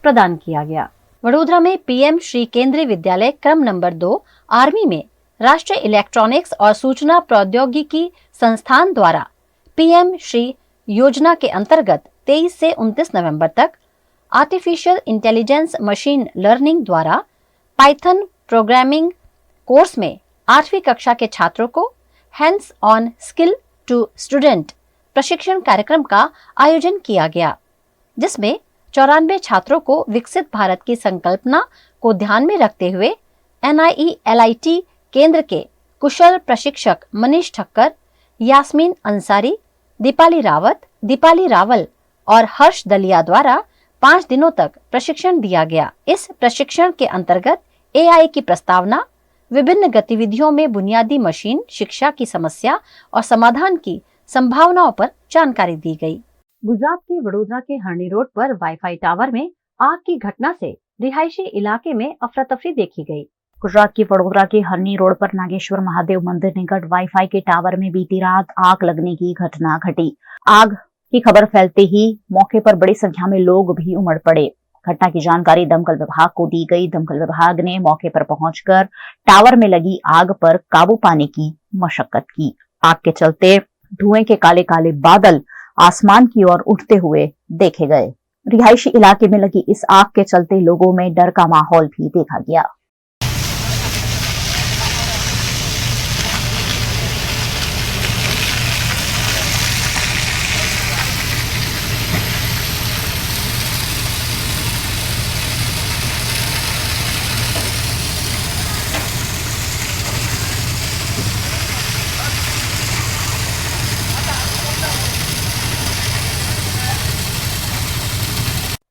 प्रदान किया गया। वडोदरा में पीएम श्री केंद्रीय विद्यालय क्रम नंबर 2 आर्मी में राष्ट्रीय इलेक्ट्रॉनिक्स और सूचना प्रौद्योगिकी संस्थान द्वारा पीएम श्री योजना के अंतर्गत 23 से 29 नवंबर तक आर्टिफिशियल इंटेलिजेंस मशीन लर्निंग द्वारा पाइथन प्रोग्रामिंग कोर्स में 8वीं कक्षा के छात्रों को hands on skill to student प्रशिक्षण कार्यक्रम का आयोजन किया गया, जिसमें 94 छात्रों को विकसित भारत की संकल्पना को ध्यान में रखते हुए NIELIT केंद्र के कुशल प्रशिक्षक मनीष ठक्कर, यास्मीन अंसारी, दीपाली रावल और हर्ष दलिया द्वारा 5 दिनों तक प्रशिक्षण दिया गया। इस प्रशिक्षण के अंतर्गत AI की प्रस्तावना, विभिन्न गतिविधियों में बुनियादी मशीन शिक्षा की समस्या और समाधान की संभावनाओं पर जानकारी दी गई। गुजरात के वडोदरा के हरणी रोड पर वाईफाई टावर में आग की घटना से रिहायशी इलाके में अफरा तफरी देखी गई। गुजरात के वडोदरा के हरनी रोड पर नागेश्वर महादेव मंदिर निकट वाईफाई के टावर में बीती रात आग लगने की घटना घटी। आग की खबर फैलते ही मौके पर बड़ी संख्या में लोग भी उमड़ पड़े। घटना की जानकारी दमकल विभाग को दी गई। दमकल विभाग ने मौके पर पहुंचकर टावर में लगी आग पर काबू पाने की मशक्कत की। आग के चलते धुएं के काले काले बादल आसमान की ओर उठते हुए देखे गए। रिहायशी इलाके में लगी इस आग के चलते लोगों में डर का माहौल भी देखा गया।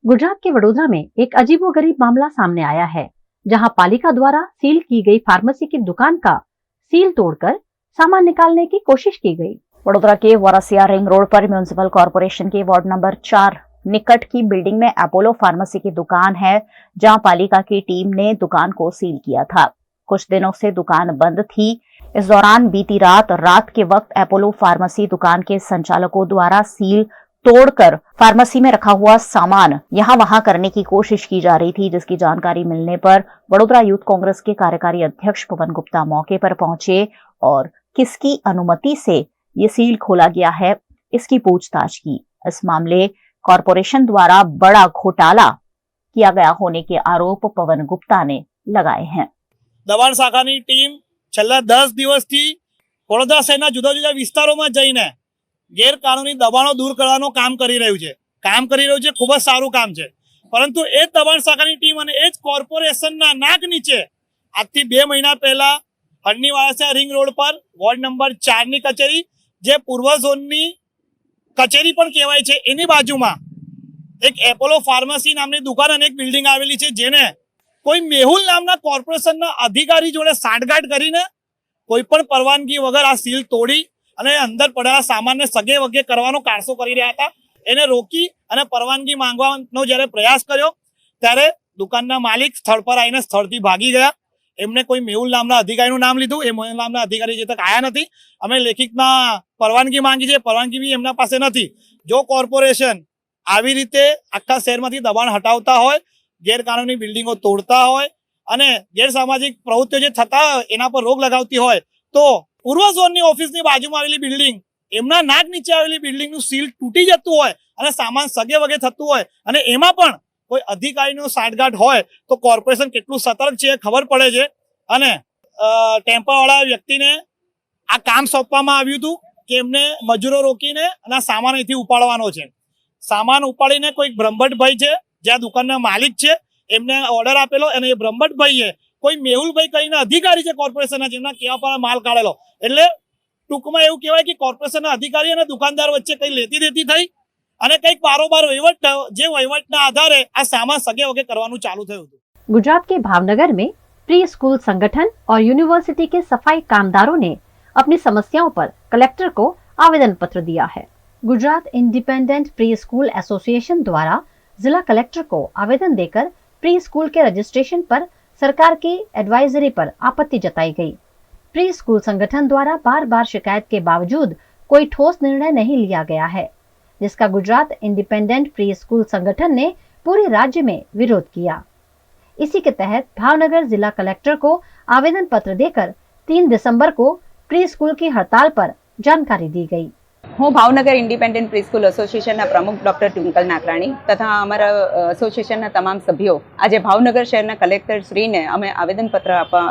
गुजरात के वडोदरा में एक अजीबोगरीब मामला सामने आया है, जहां पालिका द्वारा सील की गई फार्मेसी की दुकान का सील तोड़कर सामान निकालने की कोशिश की गई। वडोदरा के वारासिया रिंग रोड पर म्युनिसिपल कॉर्पोरेशन के वार्ड नंबर 4 निकट की बिल्डिंग में अपोलो फार्मेसी की दुकान है, जहां पालिका की टीम ने दुकान को सील किया था। कुछ दिनों से दुकान बंद थी। इस दौरान बीती रात के वक्त अपोलो फार्मेसी दुकान के संचालकों द्वारा सील तोड़कर फार्मेसी में रखा हुआ सामान यहां वहां करने की कोशिश की जा रही थी, जिसकी जानकारी मिलने पर वडोदरा यूथ कांग्रेस के कार्यकारी अध्यक्ष पवन गुप्ता मौके पर पहुंचे और किसकी अनुमति से ये सील खोला गया है, इसकी पूछताछ की। इस मामले कॉरपोरेशन द्वारा बड़ा घोटाला किया गया होने के आरोप पवन गुप्ता ने लगाए हैं। દબાણ શાખાની ટીમ છેલ્લા 10 દિવસથી વડોદરા શહેરના જુદા જુદા વિસ્તારોમાં જઈને ગેરકાનૂની દબાણો દૂર કરવાનું કામ કરી રહ્યું છે ખૂબ જ સારું કામ છે। પરંતુ એ જ દબાણ શાખાની ટીમ અને એ જ કોર્પોરેશનના નાક નીચે આજથી 2 મહિના પહેલા હરની વાળાસિયા રિંગ રોડ પર વોર્ડ નંબર 4 ની કચેરી, જે પૂર્વ ઝોનની કચેરી પણ કહેવાય છે, એની બાજુમાં એક એપોલો ફાર્મસી નામની દુકાન અને એક બિલ્ડિંગ આવેલી છે, જેને કોઈ મેહુલ નામના કોર્પોરેશનના અધિકારી જોડે સાંઠગાંઠ કરીને કોઈ પણ પરવાનગી વગર આ સીલ તોડી અને અંદર પડેલા સામાનને સગે વગે કરવાનો કારસો કરી રહ્યા હતા। એને રોકી અને પરવાનગી માંગવાનો જ્યારે પ્રયાસ કર્યો ત્યારે દુકાનના માલિક સ્થળ પર આવીને સ્થળથી ભાગી ગયા। એમને કોઈ મેહુલ નામના અધિકારીનું નામ લીધું, એ મેહુલ નામના અધિકારી જે તક આયા નથી। અમે લેખિતમાં પરવાનગી માંગી છે, પરવાનગી બી એમના પાસે નથી। જો કોર્પોરેશન આવી રીતે આખા શહેરમાંથી દબાણ હટાવતા હોય, ગેરકાનૂની બિલ્ડિંગો તોડતા હોય અને ગેરસામાજિક પ્રવૃત્તિઓ જે થતા હોય એના પર રોક લગાવતી હોય, તો પૂર્વ ઝોનની ઓફિસની બાજુમાં આવેલી બિલ્ડિંગ, એમના નાક નીચે આવેલી બિલ્ડિંગનું સીલ તૂટી જતું હોય અને સામાન સગે વગે થતું હોય અને એમાં પણ કોઈ અધિકારીનો સાંઠગાંઠ હોય તો કોર્પોરેશન કેટલું સતર્ક છે ખબર પડે છે। અને ટેમ્પાવાળા વ્યક્તિને આ કામ સોંપવામાં આવ્યું હતું કે એમને મજૂરો રોકીને અને આ સામાન અહીંથી ઉપાડવાનો છે। સામાન ઉપાડીને કોઈ બ્રહ્મભટ્ટભાઈ છે, જે આ દુકાનના માલિક છે, એમને ઓર્ડર આપેલો અને એ બ્રહ્મભટ્ટભાઈએ કોઈ મેહુલભાઈ કહીને અધિકારી છે કોર્પોરેશનના, જેમના કહેવા પર માલ કાઢેલો। એટલે ટૂંકમાં એવું કહેવાય કે કોર્પોરેશનના અધિકારી અને દુકાનદાર વચ્ચે કઈ લેતી દેતી થઈ અને કંઈક બારોબાર વહીવટ થયો, જે વહીવટના આધારે આ સામાન સગે વગે કરવાનું ચાલુ થયું હતું। गुजरात के भावनगर में प्री स्कूल संगठन और यूनिवर्सिटी के सफाई कामदारों ने अपनी समस्याओं पर कलेक्टर को आवेदन पत्र दिया है। Gujarat independent pre school association द्वारा जिला कलेक्टर को आवेदन देकर प्री स्कूल के रजिस्ट्रेशन पर सरकार की एडवाइजरी पर आपत्ति जताई गई। प्री स्कूल संगठन द्वारा बार बार शिकायत के बावजूद कोई ठोस निर्णय नहीं लिया गया है, जिसका गुजरात इंडिपेंडेंट प्री स्कूल संगठन ने पूरे राज्य में विरोध किया। इसी के तहत भावनगर जिला कलेक्टर को आवेदन पत्र देकर 3 दिसंबर को प्री स्कूल की हड़ताल पर जानकारी दी गई। હું ભાવનગર ઇન્ડિપેન્ડન્ટ પ્રીસ્કૂલ એસોસિએશનના પ્રમુખ ડૉક્ટર ટ્વિંકલ નાકરાણી તથા અમારા એસોસિએશનના તમામ સભ્યો આજે ભાવનગર શહેરના કલેક્ટર શ્રીને અમે આવેદનપત્ર આપવા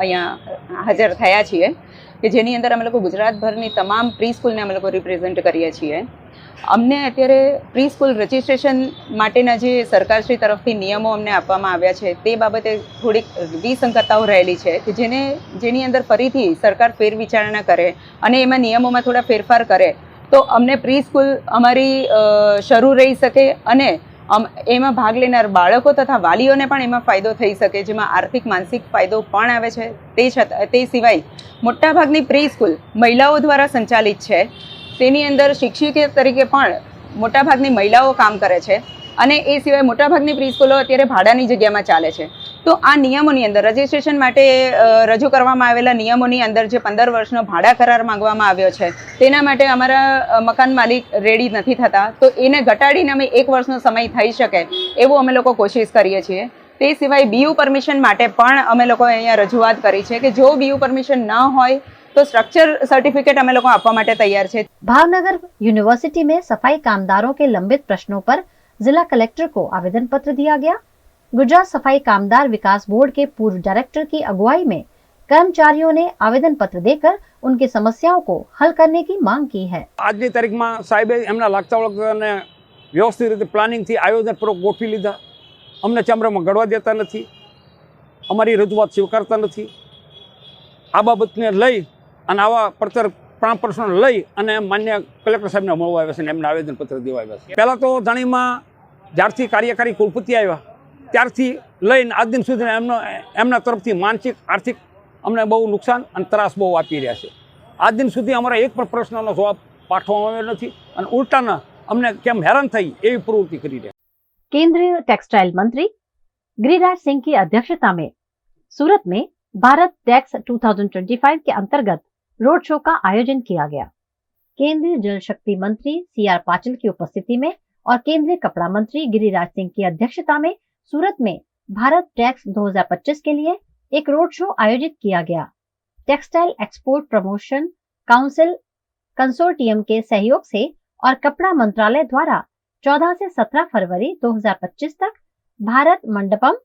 અહીંયા હાજર થયા છીએ કે જેની અંદર અમે લોકો ગુજરાતભરની તમામ પ્રીસ્કૂલને અમે લોકો રિપ્રેઝેન્ટ કરીએ છીએ। અમને અત્યારે પ્રીસ્કૂલ રજિસ્ટ્રેશન માટેના જે સરકારશ્રી તરફથી નિયમો અમને આપવામાં આવ્યા છે તે બાબતે થોડીક વિસંગતતાઓ રહેલી છે કે જેની અંદર ફરીથી સરકાર ફેરવિચારણા કરે અને એમાં નિયમોમાં થોડા ફેરફાર કરે તો અમને પ્રીસ્કૂલ અમારી શરૂ રહી શકે અને એમાં ભાગ લેનાર બાળકો તથા વાલીઓને પણ એમાં ફાયદો થઈ શકે, જેમાં આર્થિક માનસિક ફાયદો પણ આવે છે। તે સિવાય મોટાભાગની પ્રીસ્કૂલ મહિલાઓ દ્વારા સંચાલિત છે, તેની અંદર શિક્ષિકા તરીકે પણ મોટાભાગની મહિલાઓ કામ કરે છે અને એ સિવાય મોટાભાગની પ્રીસ્કૂલો અત્યારે ભાડાની જગ્યામાં ચાલે છે। તો આ નિયમોની અંદર રજિસ્ટ્રેશન માટે રજૂ કરવામાં આવેલા નિયમોની અંદર જે 15 વર્ષનો ભાડા કરાર માંગવામાં આવ્યો છે તેના માટે અમારા મકાન માલિક રેડી નથી થતા, તો એને ઘટાડીને અમે 1 વર્ષનો સમય થઈ શકે એવું અમે લોકો કોશિશ કરીએ છીએ। તે સિવાય બીયુ પરમિશન માટે પણ અમે લોકો અહીંયા રજૂઆત કરી છે કે જો બીયુ પરમિશન ન હોય तो स्ट्रक्चर सर्टिफिकेट हमें लोगों आपवा माटे तैयार है। भावनगर यूनिवर्सिटी में सफाई कामदारों के लंबित प्रश्नों पर जिला कलेक्टर को आवेदन पत्र दिया गया। गुजरात सफाई कामदार विकास बोर्ड के पूर्व डायरेक्टर की अगुवाई में कर्मचारियों ने आवेदन पत्र देकर उनकी समस्याओं को हल करने की मांग की है। आज की तारीख में साहेबे एमना लागता वळगता व्यवस्थित रीते प्लानिंग थी आयोजनपूर्वक गोठवी लीधा। अमने चेम्बर में गड़वा देता नहीं, अमारी रजूआत स्वीकारता नहीं। आ बाबतने लई અને આવા પડતર પ્રશ્નો લઈ અને માન્ય કલેક્ટર સાહેબને મળવા આવ્યા છે અને એમને આવેદનપત્ર દેવા આવ્યા છે। પહેલાં તો જાણીમાં જ્યારથી કાર્યકારી કુલપતિ આવ્યા ત્યારથી લઈને આજ દિન સુધી એમના તરફથી માનસિક આર્થિક અમને બહુ નુકસાન અને ત્રાસ બહુ આપી રહ્યા છે। આજ દિન સુધી અમારા એક પણ પ્રશ્નનો જવાબ પાઠવવામાં આવ્યો નથી અને ઉલટાના અમને કેમ હેરાન થઈ એવી પ્રવૃત્તિ કરી રહ્યા। केंद्रीय टेक्सटाइल मंत्री गिरिराज सिंह की अध्यक्षता में सूरत में भारत टैक्स 2025 के अंतर्गत रोड शो का आयोजन किया गया। केंद्रीय जल शक्ति मंत्री CR पाटिल की उपस्थिति में और केंद्रीय कपड़ा मंत्री गिरिराज सिंह की अध्यक्षता में सूरत में भारत टैक्स 2025 के लिए एक रोड शो आयोजित किया गया। Textile export promotion council consortium के सहयोग से और कपड़ा मंत्रालय द्वारा 14 से 17 फरवरी 2025 तक भारत मंडपम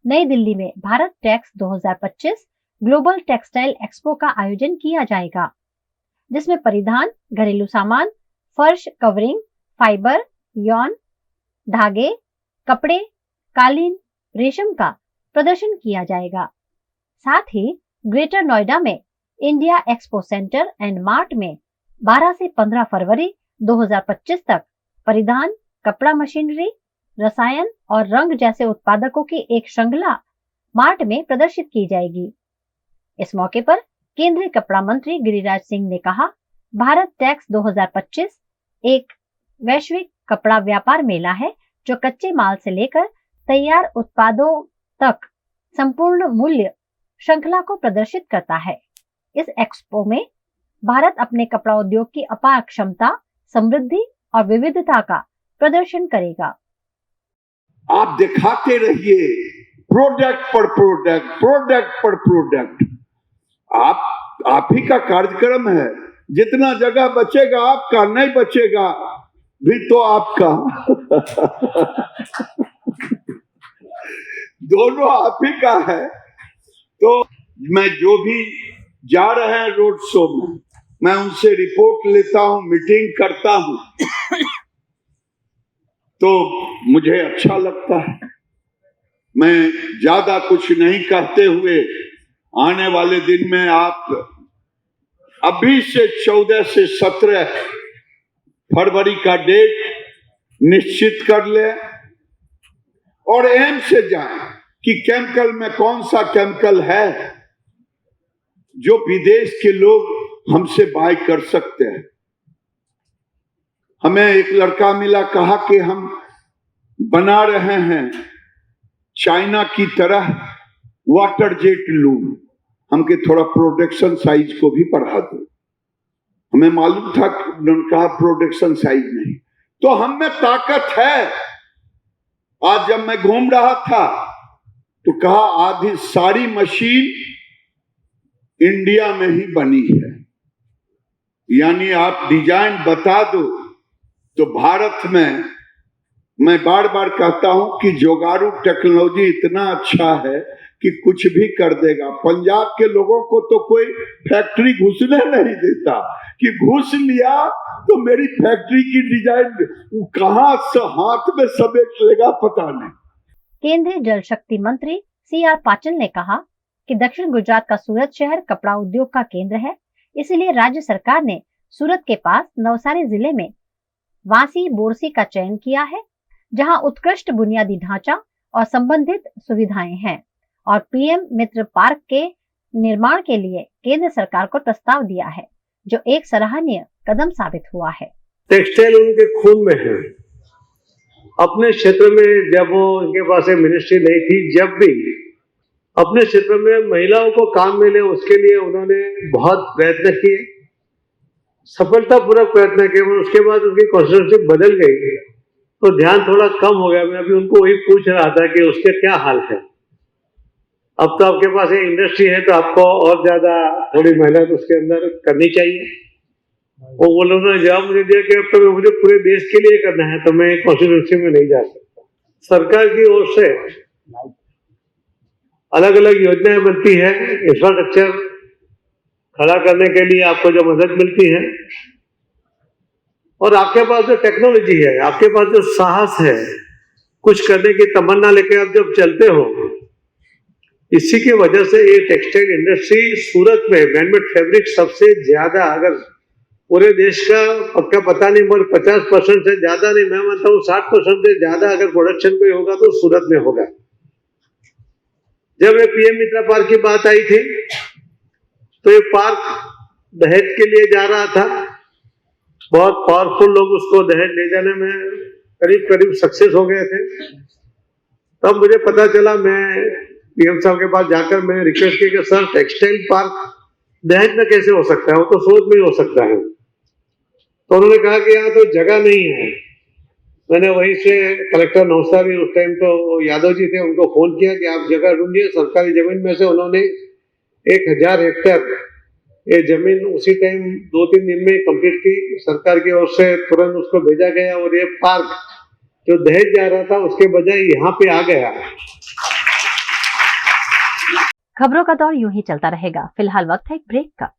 नई दिल्ली में Bharat tax 2025 global textile expo का आयोजन किया जाएगा, जिसमें परिधान, घरेलू सामान, फर्श कवरिंग, फाइबर, यॉन, धागे, कपड़े, कालीन, रेशम का प्रदर्शन किया जाएगा। साथ ही ग्रेटर नोएडा में India expo centre and mart में 12 से 15 फरवरी 2025 तक परिधान, कपड़ा मशीनरी, रसायन और रंग जैसे उत्पादकों की एक श्रृंखला मार्ट में प्रदर्शित की जाएगी। इस मौके पर केंद्रीय कपड़ा मंत्री गिरिराज सिंह ने कहा, भारत टैक्स 2025 एक वैश्विक कपड़ा व्यापार मेला है जो कच्चे माल से लेकर तैयार उत्पादों तक संपूर्ण मूल्य श्रृंखला को प्रदर्शित करता है। इस एक्सपो में भारत अपने कपड़ा उद्योग की अपार क्षमता, समृद्धि और विविधता का प्रदर्शन करेगा। आप दिखाते रहिए प्रोडक्ट पर प्रोडक्ट, प्रोडक्ट पर प्रोडक्ट। आप ही का कार्यक्रम है। जितना जगह बचेगा आपका, नहीं बचेगा भी तो आपका। दोनों आप ही का है। तो मैं जो भी जा रहे हैं रोड शो में, मैं उनसे रिपोर्ट लेता हूं, मीटिंग करता हूं, तो मुझे अच्छा लगता है। मैं ज्यादा कुछ नहीं कहते हुए आने वाले दिन में आप अभी से 14 से 17 फरवरी का डेट निश्चित कर ले और एम से जाएं कि केमिकल में कौन सा केमिकल है जो विदेश के लोग हमसे बाय कर सकते हैं। हमें एक लड़का मिला, कहा कि हम बना रहे हैं चाइना की तरह वाटर जेट लूम, हमके थोड़ा प्रोडक्शन साइज को भी बढ़ा दो। हमें मालूम था कि उन्होंने कहा प्रोडक्शन साइज नहीं, तो हम में ताकत है आज जब मैं घूम रहा था तो कहा आधी सारी मशीन इंडिया में ही बनी है, यानी आप डिजाइन बता दो तो भारत में, मैं बार बार कहता हूं कि जोगाड़ू टेक्नोलॉजी इतना अच्छा है कि कुछ भी कर देगा। पंजाब के लोगों को तो कोई फैक्ट्री घुसने नहीं देता, कि घुस लिया तो मेरी फैक्ट्री की डिजाइन कहां से हाथ में समेट लेगा पता नहीं। केंद्रीय जल शक्ति मंत्री CR पाटिल ने कहा कि दक्षिण गुजरात का सूरत शहर कपड़ा उद्योग का केंद्र है, इसलिए राज्य सरकार ने सूरत के पास नवसारी जिले में वासी बोरसी का चयन किया है, जहां उत्कृष्ट बुनियादी ढांचा और संबंधित सुविधाएं हैं, और PM मित्र पार्क के निर्माण के लिए केंद्र सरकार को प्रस्ताव दिया है, जो एक सराहनीय कदम साबित हुआ है। टेक्सटाइल उनके खून में है। अपने क्षेत्र में जब वो इनके पास मिनिस्ट्री नहीं थी, जब भी अपने क्षेत्र में महिलाओं को काम मिले उसके लिए उन्होंने बहुत प्रयत्न किए, सफलतापूर्वक प्रयत्न किए। उसके बाद उनकी कॉन्स्टिट्यूंसी बदल गई तो ध्यान थोड़ा कम हो गया। मैं अभी उनको वही पूछ रहा था कि उसके क्या हाल है। अब तो आपके पास ये इंडस्ट्री है तो आपको और ज्यादा थोड़ी मेहनत उसके अंदर करनी चाहिए। वो उन्होंने जवाब मुझे दिया कि अब तो मुझे पूरे देश के लिए करना है, तो मैं कॉन्स्टिट्यूंसी में नहीं जा सकता। सरकार की ओर से अलग अलग योजनाएं बनती है, इंफ्रास्ट्रक्चर खड़ा करने के लिए आपको जो मदद मिलती है, और आपके पास जो टेक्नोलॉजी है, आपके पास जो साहस है, कुछ करने की तमन्ना लेके आप जब चलते हो, इसी की वजह से ये टेक्सटाइल इंडस्ट्री सूरत में मैनमेड फैब्रिक सबसे ज्यादा, अगर पूरे देश का पक्का पता नहीं मगर 50% से ज्यादा नहीं, मैं मानता हूँ 60% से ज्यादा अगर प्रोडक्शन कोई होगा तो सूरत में होगा। जब ये PM मित्र पार्क की बात आई थी तो ये पार्क दहेज के लिए जा रहा था। बहुत पावरफुल लोग उसको दहेज ले जाने में करीब करीब सक्सेस हो गए थे। तब मुझे पता चला, मैं PM साहब के पास जाकर मैं रिक्वेस्ट की कि सर टेक्सटाइल पार्क दहेज में कैसे हो सकता है, वो तो सूरत में ही हो सकता है। तो उन्होंने कहा कि यहाँ तो जगह नहीं है। मैंने वहीं से कलेक्टर नवसारी, उस टाइम तो यादव जी थे, उनको फोन किया कि आप जगह ढूंढिए। सरकारी जमीन में से उन्होंने 1000 हेक्टेयर ये जमीन उसी टाइम 2-3 दिन में कंप्लीट की। सरकार की ओर से तुरंत उसको भेजा गया और ये पार्क जो दहेज जा रहा था उसके बजाय यहाँ पे आ गया। खबरों का दौर यूं ही चलता रहेगा। फिलहाल वक्त है एक ब्रेक का।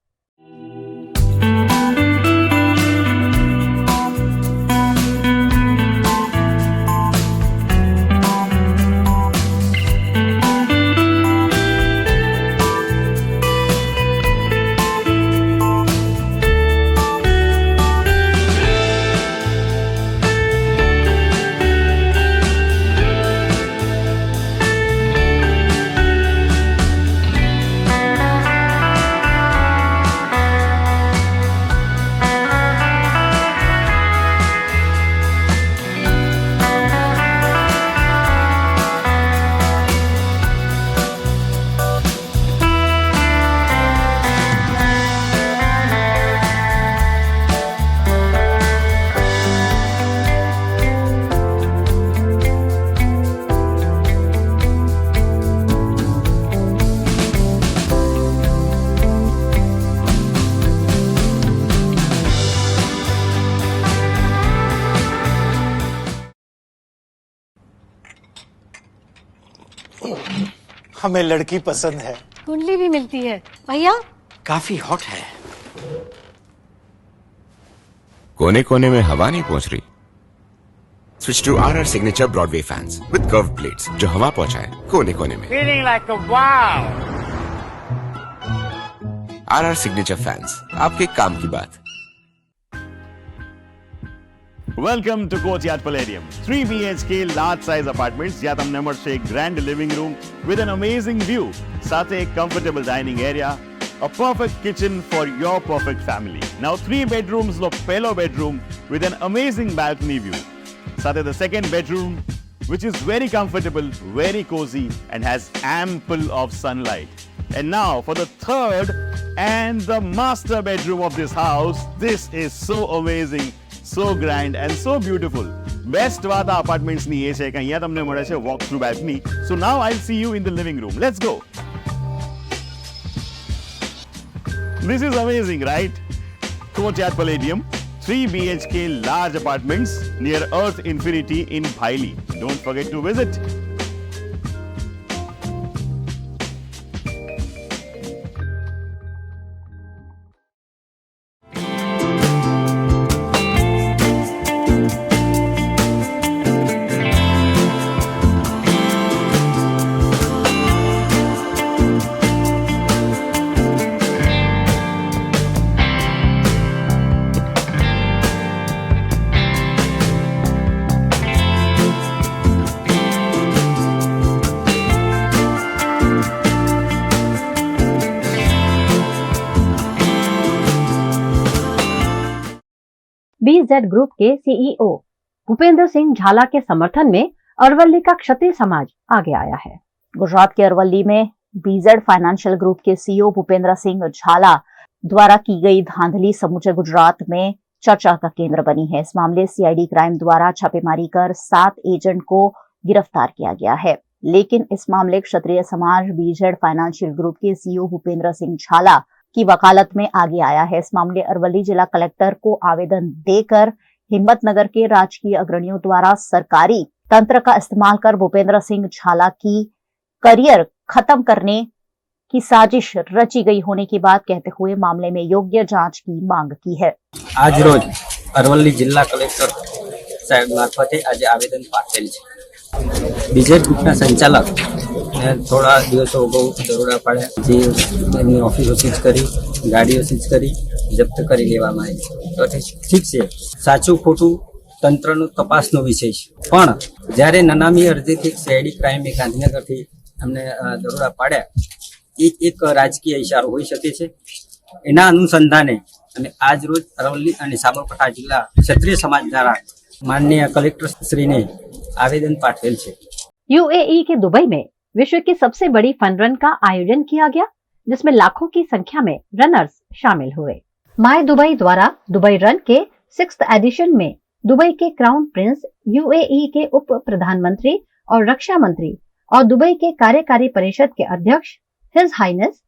हमें लड़की पसंद है। कुंडली भी मिलती है भैया। काफी हॉट है। कोने कोने में हवा नहीं पहुंच रही? Switch to RR Signature Broadway fans with curved plates जो हवा पहुंचाए कोने कोने में। Feeling like a wow. RR Signature fans, आपके काम की बात। Welcome to Courtyard Palladium. 3 BHK large size apartments જ્યાં તમને મળશે એક grand living room with an amazing view, સાથે એક comfortable dining area, a perfect kitchen for your perfect family. Now 3 bedrooms નો પહેલો bedroom with an amazing balcony view. સાથે the second bedroom which is very comfortable, very cozy and has ample of sunlight. And now for the third and the master bedroom of this house. This is so amazing, so grand and so beautiful best વાત આ અપાર્ટમેન્ટ્સની એ છે કે અહીંયા તમને મળે છે walk through balcony. So now I see you in the living room. Let's go. This is amazing, right? Courtyard Palladium, 3 BHK large apartments near Earth Infinity in Bhaili. Don't forget to visit. BZ group के CEO Bhupendra Singh झाला के समर्थन में अरवली का क्षत्रिय समाज आगे आया है। गुजरात के अरवली में बीजेड फाइनेंशियल ग्रुप के सीईओ भूपेंद्र सिंह झाला द्वारा की गई धांधली समूचे गुजरात में चर्चा का केंद्र बनी है। इस मामले सीआईडी क्राइम द्वारा छापेमारी कर 7 एजेंट को गिरफ्तार किया गया है, लेकिन इस मामले क्षत्रिय समाज बीजेड फाइनेंशियल ग्रुप के सीईओ भूपेंद्र सिंह झाला की वकालत में आगे आया है। इस मामले अरवली जिला कलेक्टर को आवेदन देकर हिम्मतनगर के राजकीय अग्रणियों द्वारा सरकारी तंत्र का इस्तेमाल कर भूपेंद्र सिंह झाला की करियर खत्म करने की साजिश रची गई होने की बात कहते हुए मामले में योग्य जांच की मांग की है। आज रोज अरवली जिला कलेक्टर साहेब मार्फते आज आवेदन पाठेल है। बीजेड ग्रुपना संचालक ने थोड़ा दिवसों अगाऊ दरोड़ा पाड्या, जे ऑफिसों सीज करी, गाड़ीओ सीज करी, जप्त करी लेवामां आवी। तो ठीक है, साचुं खोटुं तंत्रनो तपासनो विषय छे, पण ज्यारे ननामी अर्जीथी सीआईडी क्राइम गांधीनगरथी अमने दरोड़ा पाड्या, एक राजकीय इशारो होई शके छे। एना अनुसंधाने अने आज रोज अरवली अने साबरकांठा जिला क्षत्रिय समाज द्वारा माननीय कलेक्टर श्री ने आवेदन पाठवेल छे। यूएई के दुबई में विश्व की सबसे बड़ी फन रन का आयोजन किया गया, जिसमें लाखों की संख्या में रनर्स शामिल हुए। माय दुबई द्वारा दुबई रन के 6th एडिशन में दुबई के क्राउन प्रिंस, यूएई के उप प्रधानमंत्री और रक्षा मंत्री और दुबई के कार्यकारी परिषद के अध्यक्ष हिज हाइनेस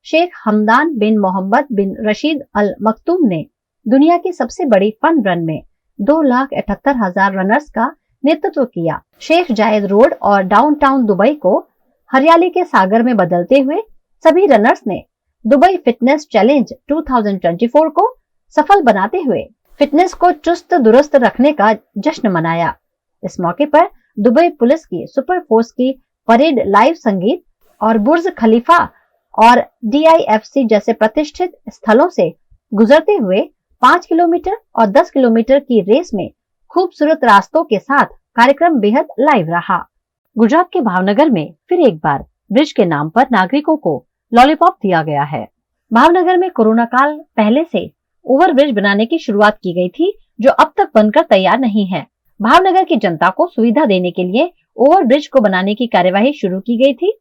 शेख हमदान बिन मोहम्मद बिन रशीद अल मखतूम ने दुनिया की सबसे बड़ी फन रन में 2,78,000 रनर्स का नेतृत्व किया। शेख जायद रोड और डाउनटाउन दुबई को हरियाली के सागर में बदलते हुए सभी रनर्स ने दुबई फिटनेस चैलेंज 2024 को सफल बनाते हुए फिटनेस को चुस्त दुरुस्त रखने का जश्न मनाया। इस मौके पर दुबई पुलिस की सुपर फोर्स की परेड लाइव संगीत और बुर्ज खलीफा और DIFC जैसे प्रतिष्ठित स्थलों से गुजरते हुए 5 किलोमीटर और 10 किलोमीटर की रेस में खूबसूरत रास्तों के साथ कार्यक्रम बेहद लाइव रहा। गुजरात के भावनगर में फिर एक बार ब्रिज के नाम पर नागरिकों को लॉलीपॉप दिया गया है। भावनगर में कोरोना काल पहले से ओवर ब्रिज बनाने की शुरुआत की गई थी, जो अब तक बनकर तैयार नहीं है। भावनगर की जनता को सुविधा देने के लिए ओवर ब्रिज को बनाने की कार्यवाही शुरू की गई थी,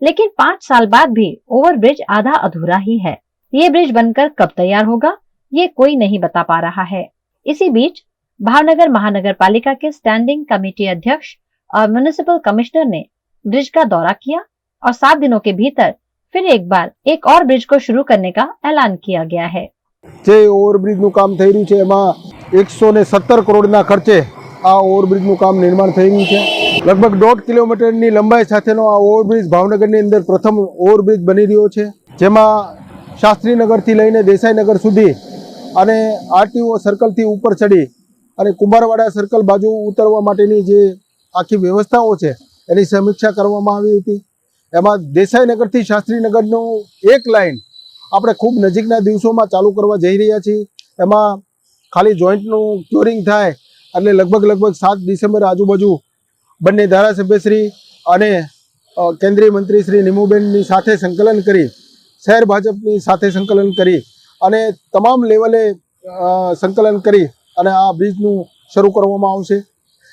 लेकिन 5 साल बाद भी ओवर ब्रिज आधा अधूरा ही है। ये ब्रिज बनकर कब तैयार होगा, ये कोई नहीं बता पा रहा है। इसी बीच भावनगर महानगर पालिका के स्टैंडिंग कमेटी अध्यक्ष और म्युनिसिपल कमिश्नर ने ब्रिज का दौरा किया और 7 दिनों के भीतर फिर एक बार एक और ब्रिज को शुरू करने का ऐलान किया गया है। जे ओवरब्रिज નું કામ થઈ રહ્યું છે, એમાં 117 કરોડના ખર્ચે આ ઓવરબ્રિજનું કામ નિર્માણ થઈ રહ્યું છે। લગભગ 1.5 કિલોમીટરની લંબાઈ સાથેનો આ ઓવરબ્રિજ ભાવનગરની અંદર પ્રથમ ઓવરબ્રિજ બની રહ્યો છે, જેમાં શાસ્ત્રીનગરથી લઈને દેસાઈનગર સુધી અને આરટીઓ સર્કલથી ઉપર ચડી અને કુંભારવાડા સર્કલ બાજુ ઉતરવા માટેની જે આખી વ્યવસ્થાઓ છે એની સમીક્ષા કરવામાં આવી હતી। એમાં દેસાઈનગરથી શાસ્ત્રીનગરનો એક લાઇન આપણે ખૂબ નજીકના દિવસોમાં ચાલુ કરવા જઈ રહ્યા છીએ। એમાં ખાલી જોઈન્ટનું ક્યોરિંગ થાય એટલે લગભગ 7 ડિસેમ્બર આજુબાજુ બંને ધારાસભ્યશ્રી અને કેન્દ્રીય મંત્રી શ્રી નિમુબેનની સાથે સંકલન કરી, શહેર ભાજપની સાથે સંકલન કરી અને તમામ લેવલે સંકલન કરી અને આ બ્રિજનું શરૂ કરવામાં આવશે।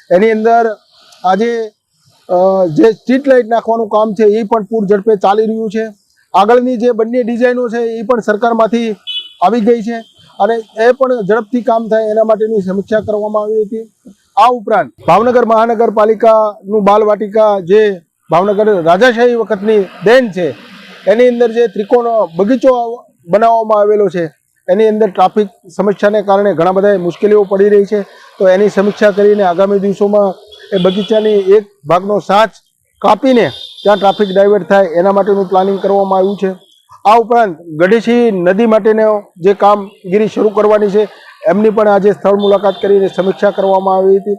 એની અંદર આજે જે સ્ટ્રીટ લાઇટ નાખવાનું કામ છે એ પણ પૂર ઝડપે ચાલી રહ્યું છે। આગળની જે બંને ડિઝાઇનો છે એ પણ સરકારમાંથી આવી ગઈ છે અને એ પણ ઝડપથી કામ થાય એના માટેની સમીક્ષા કરવામાં આવી હતી। આ ઉપરાંત ભાવનગર મહાનગરપાલિકાનું બાલવાટિકા જે ભાવનગર રાજાશાહી વખતની દેન છે એની અંદર જે ત્રિકોણ બગીચો બનાવવામાં આવેલો છે એની અંદર ટ્રાફિક સમસ્યાને કારણે ઘણા બધા મુશ્કેલીઓ પડી રહી છે, તો એની સમીક્ષા કરીને આગામી દિવસોમાં એ બગીચાની એક ભાગનો સાચ કાપીને ત્યાં ટ્રાફિક ડાયવર્ટ થાય એના માટેનું પ્લાનિંગ કરવામાં આવ્યું છે। આ ઉપરાંત ગઢેસી નદી માટેનો જે કામગીરી શરૂ કરવાની છે એમની પણ આજે સ્થળ મુલાકાત કરીને સમીક્ષા કરવામાં આવી હતી।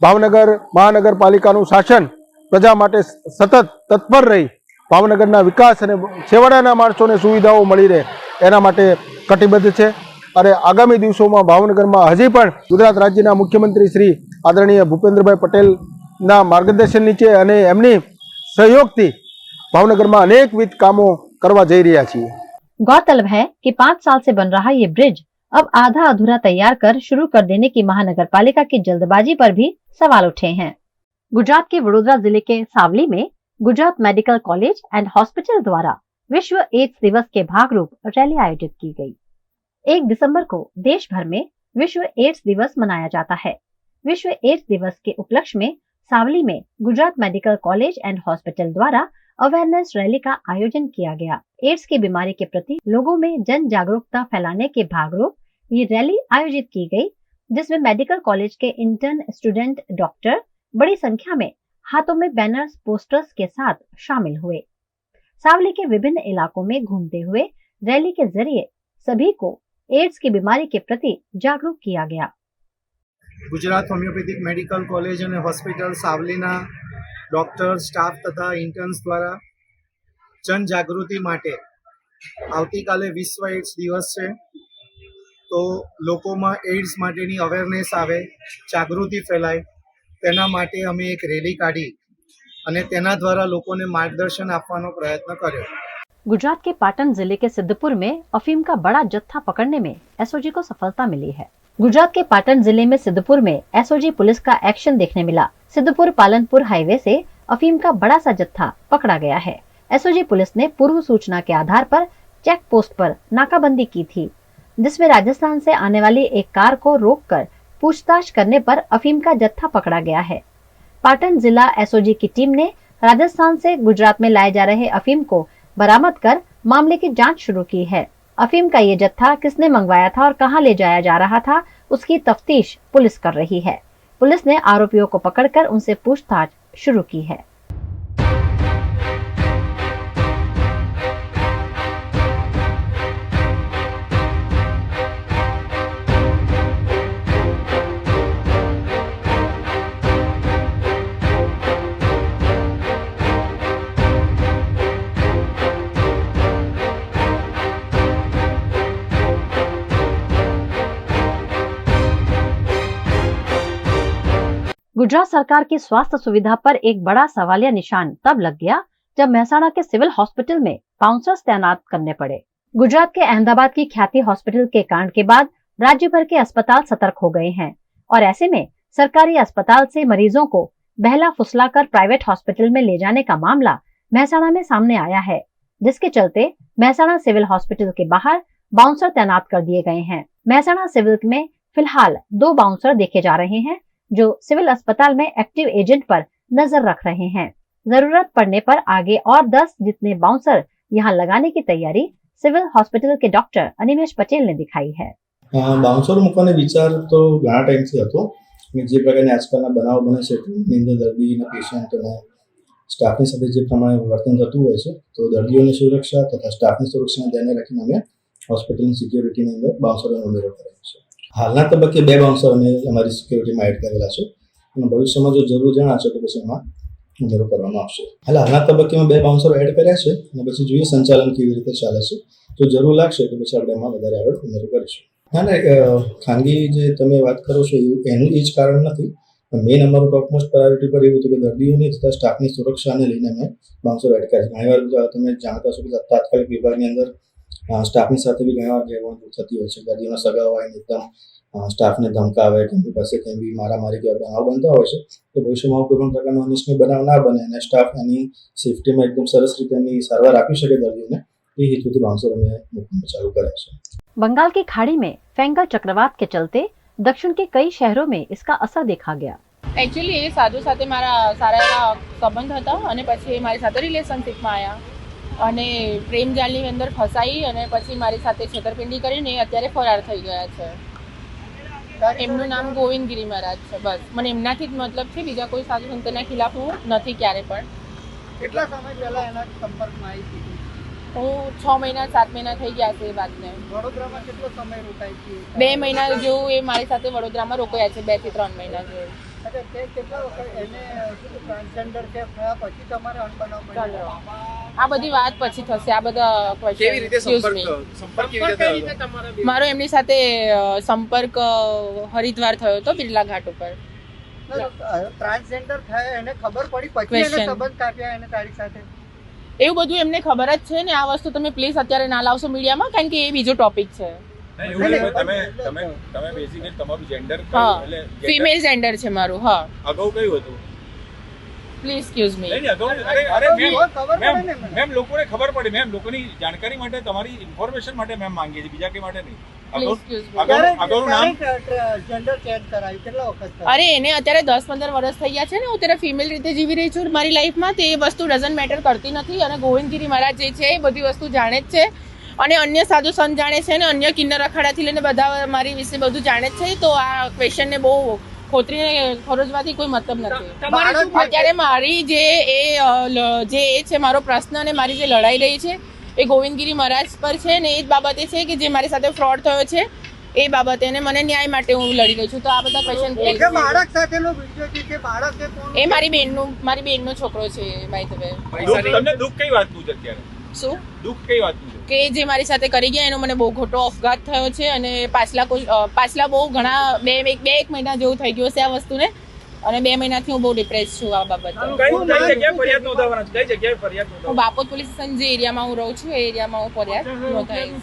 ભાવનગર મહાનગરપાલિકાનું શાસન પ્રજા માટે સતત તત્પર રહી ભાવનગરના વિકાસ અને છેવાડાના માણસોને સુવિધાઓ મળી રહે એના માટે કટિબદ્ધ છે અને આગામી દિવસોમાં ભાવનગરમાં હજી પણ ગુજરાત રાજ્યના મુખ્યમંત્રી શ્રી આદરણીય ભૂપેન્દ્રભાઈ પટેલના માર્ગદર્શન નીચે અને એમની सहयोगથી भावनगर में अनेकविध कामों करवा जई रह्या छीए। गौरतलब है कि 5 साल से बन रहा ये ब्रिज अब आधा अधूरा तैयार कर शुरू कर देने की महानगरपालिका की जल्दबाजी पर भी सवाल उठे हैं। गुजरात के वडोदरा जिले के सावली में Gujarat medical college and hospital द्वारा विश्व एड्स दिवस के भागरूप रैली आयोजित की गई। 1 दिसंबर को देश भर में विश्व एड्स दिवस मनाया जाता है। विश्व एड्स दिवस के उपलक्ष्य में सावली में Gujarat medical college and hospital द्वारा अवेयरनेस रैली का आयोजन किया गया। एड्स की बीमारी के प्रति लोगों में जन जागरूकता फैलाने के भागरूप ये रैली आयोजित की गई, जिसमें मेडिकल कॉलेज के इंटर्न स्टूडेंट डॉक्टर बड़ी संख्या में हाथों में बैनर्स पोस्टर्स के साथ शामिल हुए। सावली के विभिन्न इलाकों में घूमते हुए रैली के जरिए सभी को एड्स की बीमारी के प्रति जागरूक किया गया। गुजरात होमियोपैथिक मेडिकल कॉलेज और हॉस्पिटल सावलीना डॉक्टर स्टाफ तथा इंटर्न्स द्वारा जन जागृति माटे आवतीकाले विश्व एड्स दिवस है, तो लोगों में एड्स माटेनी अवेरनेस आवे, जागृति फैलाय तेना माटे अमे एक रेली काढी अने तेना द्वारा लोकोने मार्गदर्शन आपवानो प्रयत्न कर्यो। गुजरात के पाटन जिले के सिद्धपुर में अफीम का बड़ा जत्था पकड़ने में एसओजी को सफलता मिली है। गुजरात के पाटन जिले में सिद्धपुर में एसओजी पुलिस का एक्शन देखने मिला। सिद्धपुर पालनपुर हाईवे से अफीम का बड़ा सा जत्था पकड़ा गया है। एसओजी पुलिस ने पूर्व सूचना के आधार पर चेक पोस्ट पर नाकाबंदी की थी, जिसमें राजस्थान से आने वाली एक कार को रोककर पूछताछ करने पर अफीम का जत्था पकड़ा गया है। पाटन जिला एसओजी की टीम ने राजस्थान से गुजरात में लाए जा रहे अफीम को बरामद कर मामले की जांच शुरू की है। अफीम का ये जत्था किसने मंगवाया था और कहां ले जाया जा रहा था, उसकी तफ्तीश पुलिस कर रही है। पुलिस ने आरोपियों को पकड़कर उनसे पूछताछ शुरू की है। गुजरात सरकार की स्वास्थ्य सुविधा पर एक बड़ा सवालिया निशान तब लग गया जब मेहसाणा के सिविल हॉस्पिटल में बाउंसर्स तैनात करने पड़े। गुजरात के अहमदाबाद की ख्याति हॉस्पिटल के कांड के बाद राज्य भर के अस्पताल सतर्क हो गए हैं और ऐसे में सरकारी अस्पताल से मरीजों को बहला फुसलाकर प्राइवेट हॉस्पिटल में ले जाने का मामला मेहसाणा में सामने आया है, जिसके चलते मेहसाणा सिविल हॉस्पिटल के बाहर बाउंसर तैनात कर दिए गए हैं। मेहसाणा सिविल में फिलहाल 2 बाउंसर देखे जा रहे हैं जो सिविल अस्पताल में एक्टिव एजेंट पर नजर रख रहे हैं। जरूरत पड़ने पर आगे और 10 जितने बाउंसर यहाँ लगाने की तैयारी सिविल हॉस्पिटल के डॉक्टर अनिमेश पटेल ने दिखाई है। बाउंसर મૂકવાનો વિચાર તો ઘણા ટાઈમથી હતો। જે પ્રકારની આજકાલના બનાવ બને છે તેની અંદર દર્દી અને પેશન્ટ અને સ્ટાફની સાથે જે પ્રમાણે વર્તન થતું હોય છે, તો દર્દીઓની સુરક્ષા તથા સ્ટાફની સુરક્ષાને ધ્યાને રાખીને અમે હોસ્પિટલની સિક્યોરિટીની અંદર બાઉન્સરનો ઉમેરો કરેલો છે। હાલના તબક્કે 2 બાઉન્સર અમે અમારી સિક્યોરિટીમાં એડ કરેલા છે અને ભવિષ્યમાં જો જરૂર જણાશે તો પછી એમાં ઉમેરો કરવામાં આવશે। હાલના તબક્કે અમે 2 બાઉન્સર એડ કર્યા છે અને પછી જોઈએ સંચાલન કેવી રીતે ચાલે છે, તો જરૂર લાગશે તો પછી આપણે એમાં વધારે આગળ ઉમેરો કરીશું। ના ખાનગી જે તમે વાત કરો છો એનું એ જ કારણ નથી, મેઇન અમારું ટોપમોસ્ટ પ્રાયોરિટી પર એવું હતું કે દર્દીઓની તથા સ્ટાફની સુરક્ષાને લઈને અમે બાઉન્સર એડ કર્યા છે। ઘણીવાર તમે જાણતા છો કે તાત્કાલિક વિભાગની અંદર સ્ટાફની સાથે બી ઘણીવાર ગેરવર્તણૂક થતી હોય છે। દર્દીઓના સગા હોય ને એકદમ સ્ટાફને ધમકાવે કે એમની પાસે કંઈ બી મારામારી કે બનાવ બનતા હોય છે, તો ભવિષ્યમાં કોઈ પણ પ્રકારનો અનિચ્છનીય બનાવ ના બને અને સ્ટાફ એની સેફટીમાં એકદમ સરસ રીતે એમની સારવાર આપી શકે દર્દીઓને, એ हेतुથી बाउंसर અમે મૂકવાનું ચાલુ કર્યા છે। बंगाल की खाड़ी में फेंगल चक्रवात के चलते दक्षिण के कई शहरों में इसका असर देखा गया। एक्चुअली એ સાધુ સાથે મારા સારા એવા સંબંધ હતા અને પછી એ મારી સાથે રિલેશનશિપમાં આવ્યા અને પ્રેમ જાળની અંદર ફસાઈ અને પછી મારી સાથે છેતરપિંડી કરીને અત્યારે ફરાર થઈ ગયા છે। એમનું નામ ગોવિંદગીરી મહારાજ છે। બસ મને એમનાથી જ મતલબ છે, બીજા કોઈ સાધુ સંતના ખિલાફ હું નથી ક્યારે પણ। કેટલા સમય પહેલા એના સંપર્કમાં આવી હતી? હું 6 મહિના 7 મહિના થઈ ગયા છે એ વાતને। વડોદરામાં કેટલો સમય રોકાઈ હતી? 2 મહિના જેવું એ મારી સાથે વડોદરામાં રોકાયા છે, 2 થી 3 મહિના જેવું। અચ્છા, તે કેટલા વખત એને ટ્રાન્સજેન્ડર છે થયા પછી તમારે અનબનાવ બન્યો? આ બધી વાત પછી થશે। આ બધા કેવી રીતે સંપર્ક કેવી રીતે તમારો? મારો એમની સાથે સંપર્ક હરિદ્વાર થયો હતો, બિરલા ઘાટ ઉપર। ટ્રાન્સજેન્ડર થયા એને ખબર પડી પછી એને સંબંધ કાપ્યા એને તારી સાથે? એવું બધું એમને ખબર જ છે ને। આ વસ્તુ તમે પ્લીઝ અત્યારે ના લાવશો મીડિયામાં, કારણ કે એ બીજો ટોપિક છે। ફિમેલ જેન્ડર છે મારું। હા, અગાઉ કયું હતું? Please excuse me. મેમ લોકોને ખબર પડે, મેમ લોકોની જાણકારી માટે, તમારી ઇન્ફોર્મેશન માટે મેમ માંગીએ છીએ, બીજા કે માટે નહીં। અરે એને અત્યારે 10-15 વર્ષ થઈ ગયા છે ને, હું અત્યારે ફિમેલ રીતે જીવી રહી છું મારી લાઈફમાં। તે એ વસ્તુ ડઝન્ટ મેટર કરતી નથી। અને ગોવિંદગીરી મહારાજ જે છે એ બધી વસ્તુ જાણે જ છે અને અન્ય સાધુ સંત જાણે છે અને અન્ય કિન્નર અખાડાથી લઈને બધા મારી વિશે બધું જાણે જ છે। તો આ ક્વેશ્ચનને બહુ ખોતરીને ખોરજવાથી કોઈ મતલબ નથી। અત્યારે મારી જે એ છે મારો પ્રશ્ન અને મારી જે લડાઈ રહી છે એ ગોવિંદગીરી મહારાજ પર છે ને એ જ બાબતે છે કે જે મારી સાથે ફ્રોડ થયો છે એ બાબતે, અને મને ન્યાય માટે હું લડી રહી છું। તો આ બધા ક્વેશ્ચન બાળક સાથેનો વિડિયો છે, બાળક એ મારી બેનનો છોકરો છે। બાય ધ વે તમને દુઃખ કઈ વાતનું છે અત્યારે? શું દુઃખ કઈ વાતનું છે? કે જે મારી સાથે કરી ગયા એનો મને બહુ ખોટો અફઘાત થયો છે અને પાછલા બહુ ઘણા બે એક મહિના જેવું થઈ ગયું છે આ વસ્તુને, અને 2 મહિનાથી હું બહુ ડિપ્રેસ છું આ બાબતે। હું બાપોદ પોલીસ સ્ટેશન જે એરિયામાં હું રહું છું એ એરિયામાં હું ફરિયાદ નોંધાવી।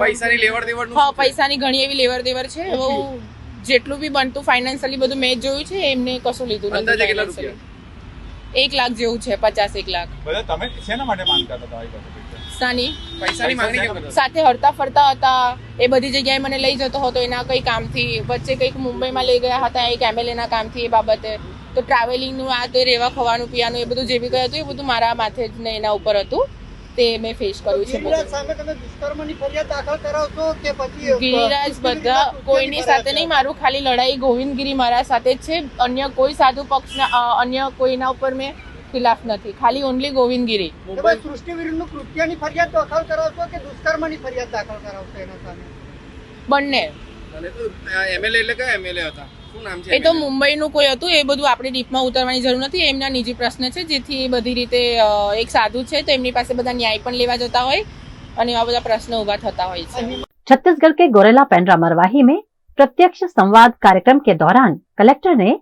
પૈસાની લેવડ દેવડ? હા, પૈસાની ઘણી એવી લેવડ દેવડ છે। જેટલું બી બનતું ફાઇનાન્શિયલી બધું મેં જોયું છે, એમને કશું લીધું નથી। 1 લાખ જેવું છે, 50-1 લાખ। તમે શેના માટે માંગતા હતા તમારી પાસે? પૈસાની માંગણી સાથે હરતા ફરતા હતા, એ બધી જગ્યાએ મને લઈ જતો હતો એના કઈ કામથી। વચ્ચે કંઈક મુંબઈમાં લઈ ગયા હતા એક એમએલએના કામથી એ બાબતે। તો ટ્રાવેલિંગનું આ તે રહેવા ખાવાનું પીવાનું એ બધું જે બી કંઈ હતું એ બધું મારા માથે જ ને એના ઉપર હતું। તે મેં ફેસ કર્યું છે। ગિરિરાજ બધા કોઈની સાથે નહીં, મારું ખાલી લડાઈ ગોવિંદગીરી મહારાજ સાથે જ છે। અન્ય કોઈ સાધુ પક્ષના અન્ય કોઈના ઉપર મેં ખિલાફ નથી, ખાલી ઓનલી ગોવિંદગીરી। સૃષ્ટિ વિરુદ્ધનું કૃત્યની ફરિયાદ દાખલ કરાવશો કે દુષ્કર્મની ફરિયાદ દાખલ કરાવશો એના સામે? બંને। એમએલએ એટલે કયા એમએલએ હતા? શું નામ છે? એ તો મુંબઈનું કોઈ હતું, એ બધું આપણે ડીપમાં ઉતરવાની જરૂર નથી। એમના નિજી પ્રશ્ન છે, જેથી એ બધી રીતે એક સાધુ છે તો એમની પાસે બધા ન્યાય પણ લેવા જતા હોય અને એવા બધા પ્રશ્નો ઉભા થતા હોય છે। छत्तीसगढ़ के गोरेला पेंड्रा मरवाही में प्रत्यक्ष संवाद कार्यक्रम के दौरान कलेक्टर ने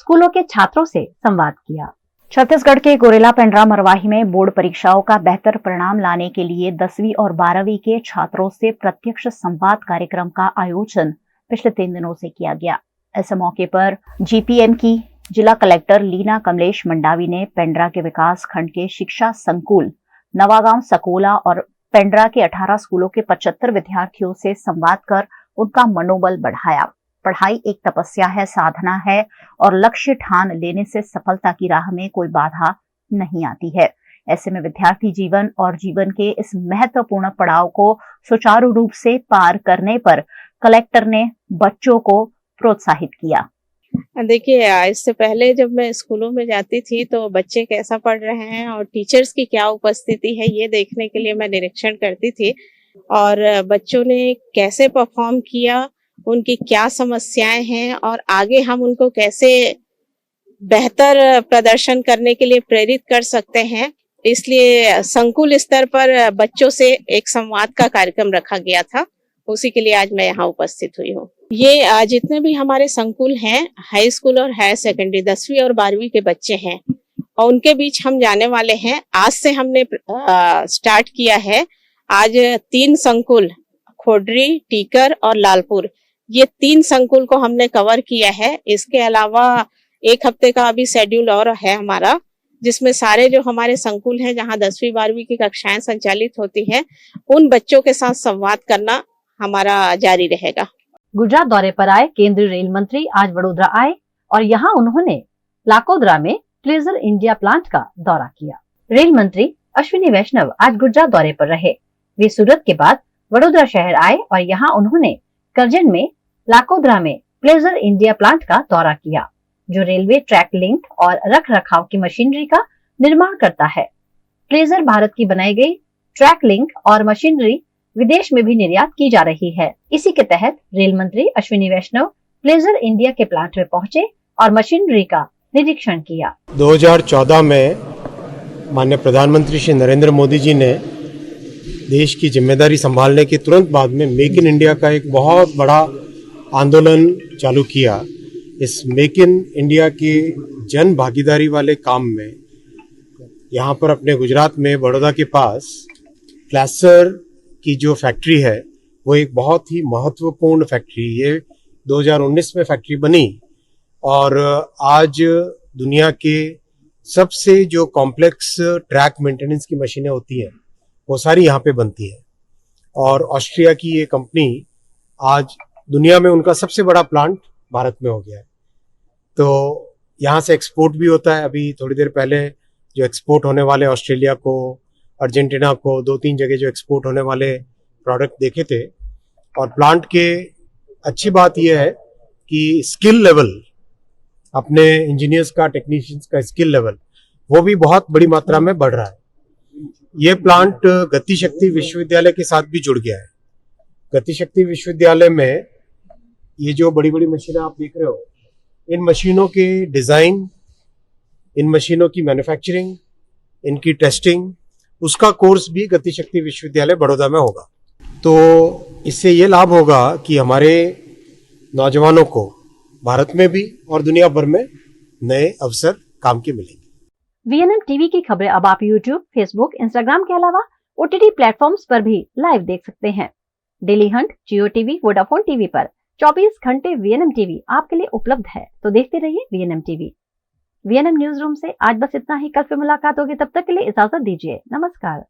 स्कूलों के छात्रों से संवाद किया। छत्तीसगढ़ के गोरेला पेंड्रा मरवाही में बोर्ड परीक्षाओं का बेहतर परिणाम लाने के लिए 10वीं और 12वीं के छात्रों से प्रत्यक्ष संवाद कार्यक्रम का आयोजन पिछले 3 दिनों से किया गया। ऐसे मौके पर जीपीएम की जिला कलेक्टर लीना कमलेश मंडावी ने पेंड्रा के विकास खंड के शिक्षा संकुल नवागांव सकोला और पेंड्रा के 18 स्कूलों के 75 विद्यार्थियों से संवाद कर उनका मनोबल बढ़ाया। पढ़ाई एक तपस्या है, साधना है और लक्ष्य ठान लेने से सफलता की राह में कोई बाधा नहीं आती है। ऐसे में विद्यार्थी जीवन और जीवन के इस महत्वपूर्ण पड़ाव को सुचारू रूप से पार करने पर कलेक्टर ने बच्चों को प्रोत्साहित किया। देखिए, इससे पहले जब मैं स्कूलों में जाती थी तो बच्चे कैसा पढ़ रहे हैं और टीचर्स की क्या उपस्थिति है ये देखने के लिए मैं निरीक्षण करती थी, और बच्चों ने कैसे परफॉर्म किया, उनकी क्या समस्याएं हैं और आगे हम उनको कैसे बेहतर प्रदर्शन करने के लिए प्रेरित कर सकते हैं। इसलिए संकुल स्तर पर बच्चों से एक संवाद का कार्यक्रम रखा गया था, उसी के लिए आज मैं यहाँ उपस्थित हुई हूँ। ये जितने भी हमारे संकुल हैं, हाई स्कूल और हायर सेकेंडरी 10वीं और 12वीं के बच्चे हैं और उनके बीच हम जाने वाले हैं। आज से हमने स्टार्ट किया है। आज 3 संकुल खोडरी, टीकर और लालपुर, ये 3 संकुल को हमने कवर किया है। इसके अलावा 1 हफ्ते का अभी शेड्यूल और है हमारा, जिसमें सारे जो हमारे संकुल हैं जहां 10वीं 12वीं की कक्षाएं संचालित होती हैं, उन बच्चों के साथ संवाद करना हमारा जारी रहेगा। गुजरात दौरे पर आए केंद्रीय रेल मंत्री आज वडोदरा आए और यहाँ उन्होंने लाकोद्रा में प्लेजर इंडिया प्लांट का दौरा किया। रेल मंत्री अश्विनी वैष्णव आज गुजरात दौरे पर रहे। वे सूरत के बाद वडोदरा शहर आए और यहाँ उन्होंने करजन में लाकोद्रा में प्लेजर इंडिया प्लांट का दौरा किया, जो रेलवे ट्रैक लिंक और रख रखाव की मशीनरी का निर्माण करता है। प्लेजर भारत की बनाई गई ट्रैक लिंक और मशीनरी विदेश में भी निर्यात की जा रही है। इसी के तहत रेल मंत्री अश्विनी वैष्णव प्लेजर इंडिया के प्लांट में पहुंचे और मशीनरी का निरीक्षण किया। 2014 में माननीय प्रधानमंत्री श्री नरेंद्र मोदी जी ने देश की जिम्मेदारी संभालने के तुरंत बाद में मेक इन इंडिया का एक बहुत बड़ा आंदोलन चालू किया। इस मेक इन इंडिया की जन भागीदारी वाले काम में यहाँ पर अपने गुजरात में बड़ौदा के पास प्लास्टर की जो फैक्ट्री है वो एक बहुत ही महत्वपूर्ण फैक्ट्री, ये 2019 में फैक्ट्री बनी और आज दुनिया के सबसे जो कॉम्प्लेक्स ट्रैक मेंटेनेंस की मशीनें होती हैं वो सारी यहाँ पे बनती है। और ऑस्ट्रिया की ये कंपनी आज दुनिया में उनका सबसे बड़ा प्लांट भारत में हो गया है। तो यहाँ से एक्सपोर्ट भी होता है। अभी थोड़ी देर पहले जो एक्सपोर्ट होने वाले ऑस्ट्रेलिया को, अर्जेंटीना को, 2-3 जगह जो एक्सपोर्ट होने वाले प्रोडक्ट देखे थे। और प्लांट के अच्छी बात यह है कि स्किल लेवल, अपने इंजीनियर्स का, टेक्नीशियंस का स्किल लेवल वो भी बहुत बड़ी मात्रा में बढ़ रहा है। ये प्लांट गति शक्ति विश्वविद्यालय के साथ भी जुड़ गया है। गति शक्ति विश्वविद्यालय में ये जो बड़ी बड़ी मशीनें आप देख रहे हो, इन मशीनों के डिजाइन, इन मशीनों की मैन्युफैक्चरिंग, इनकी टेस्टिंग, उसका कोर्स भी गति शक्ति विश्वविद्यालय बड़ौदा में होगा। तो इससे ये लाभ होगा कि हमारे नौजवानों को भारत में भी और दुनिया भर में नए अवसर काम के मिलेंगे। VNM टीवी की खबरें अब आप YouTube, Facebook, Instagram के अलावा OTT प्लेटफॉर्म्स पर भी लाइव देख सकते हैं। डेली हंट, जियो टीवी, वोडाफोन टीवी पर 24 घंटे VNM टीवी आपके लिए उपलब्ध है, तो देखते रहिए VNM TV. VNM news room से आज बस इतना ही। कल फिर मुलाकात होगी, तब तक के लिए इजाजत दीजिए। नमस्कार।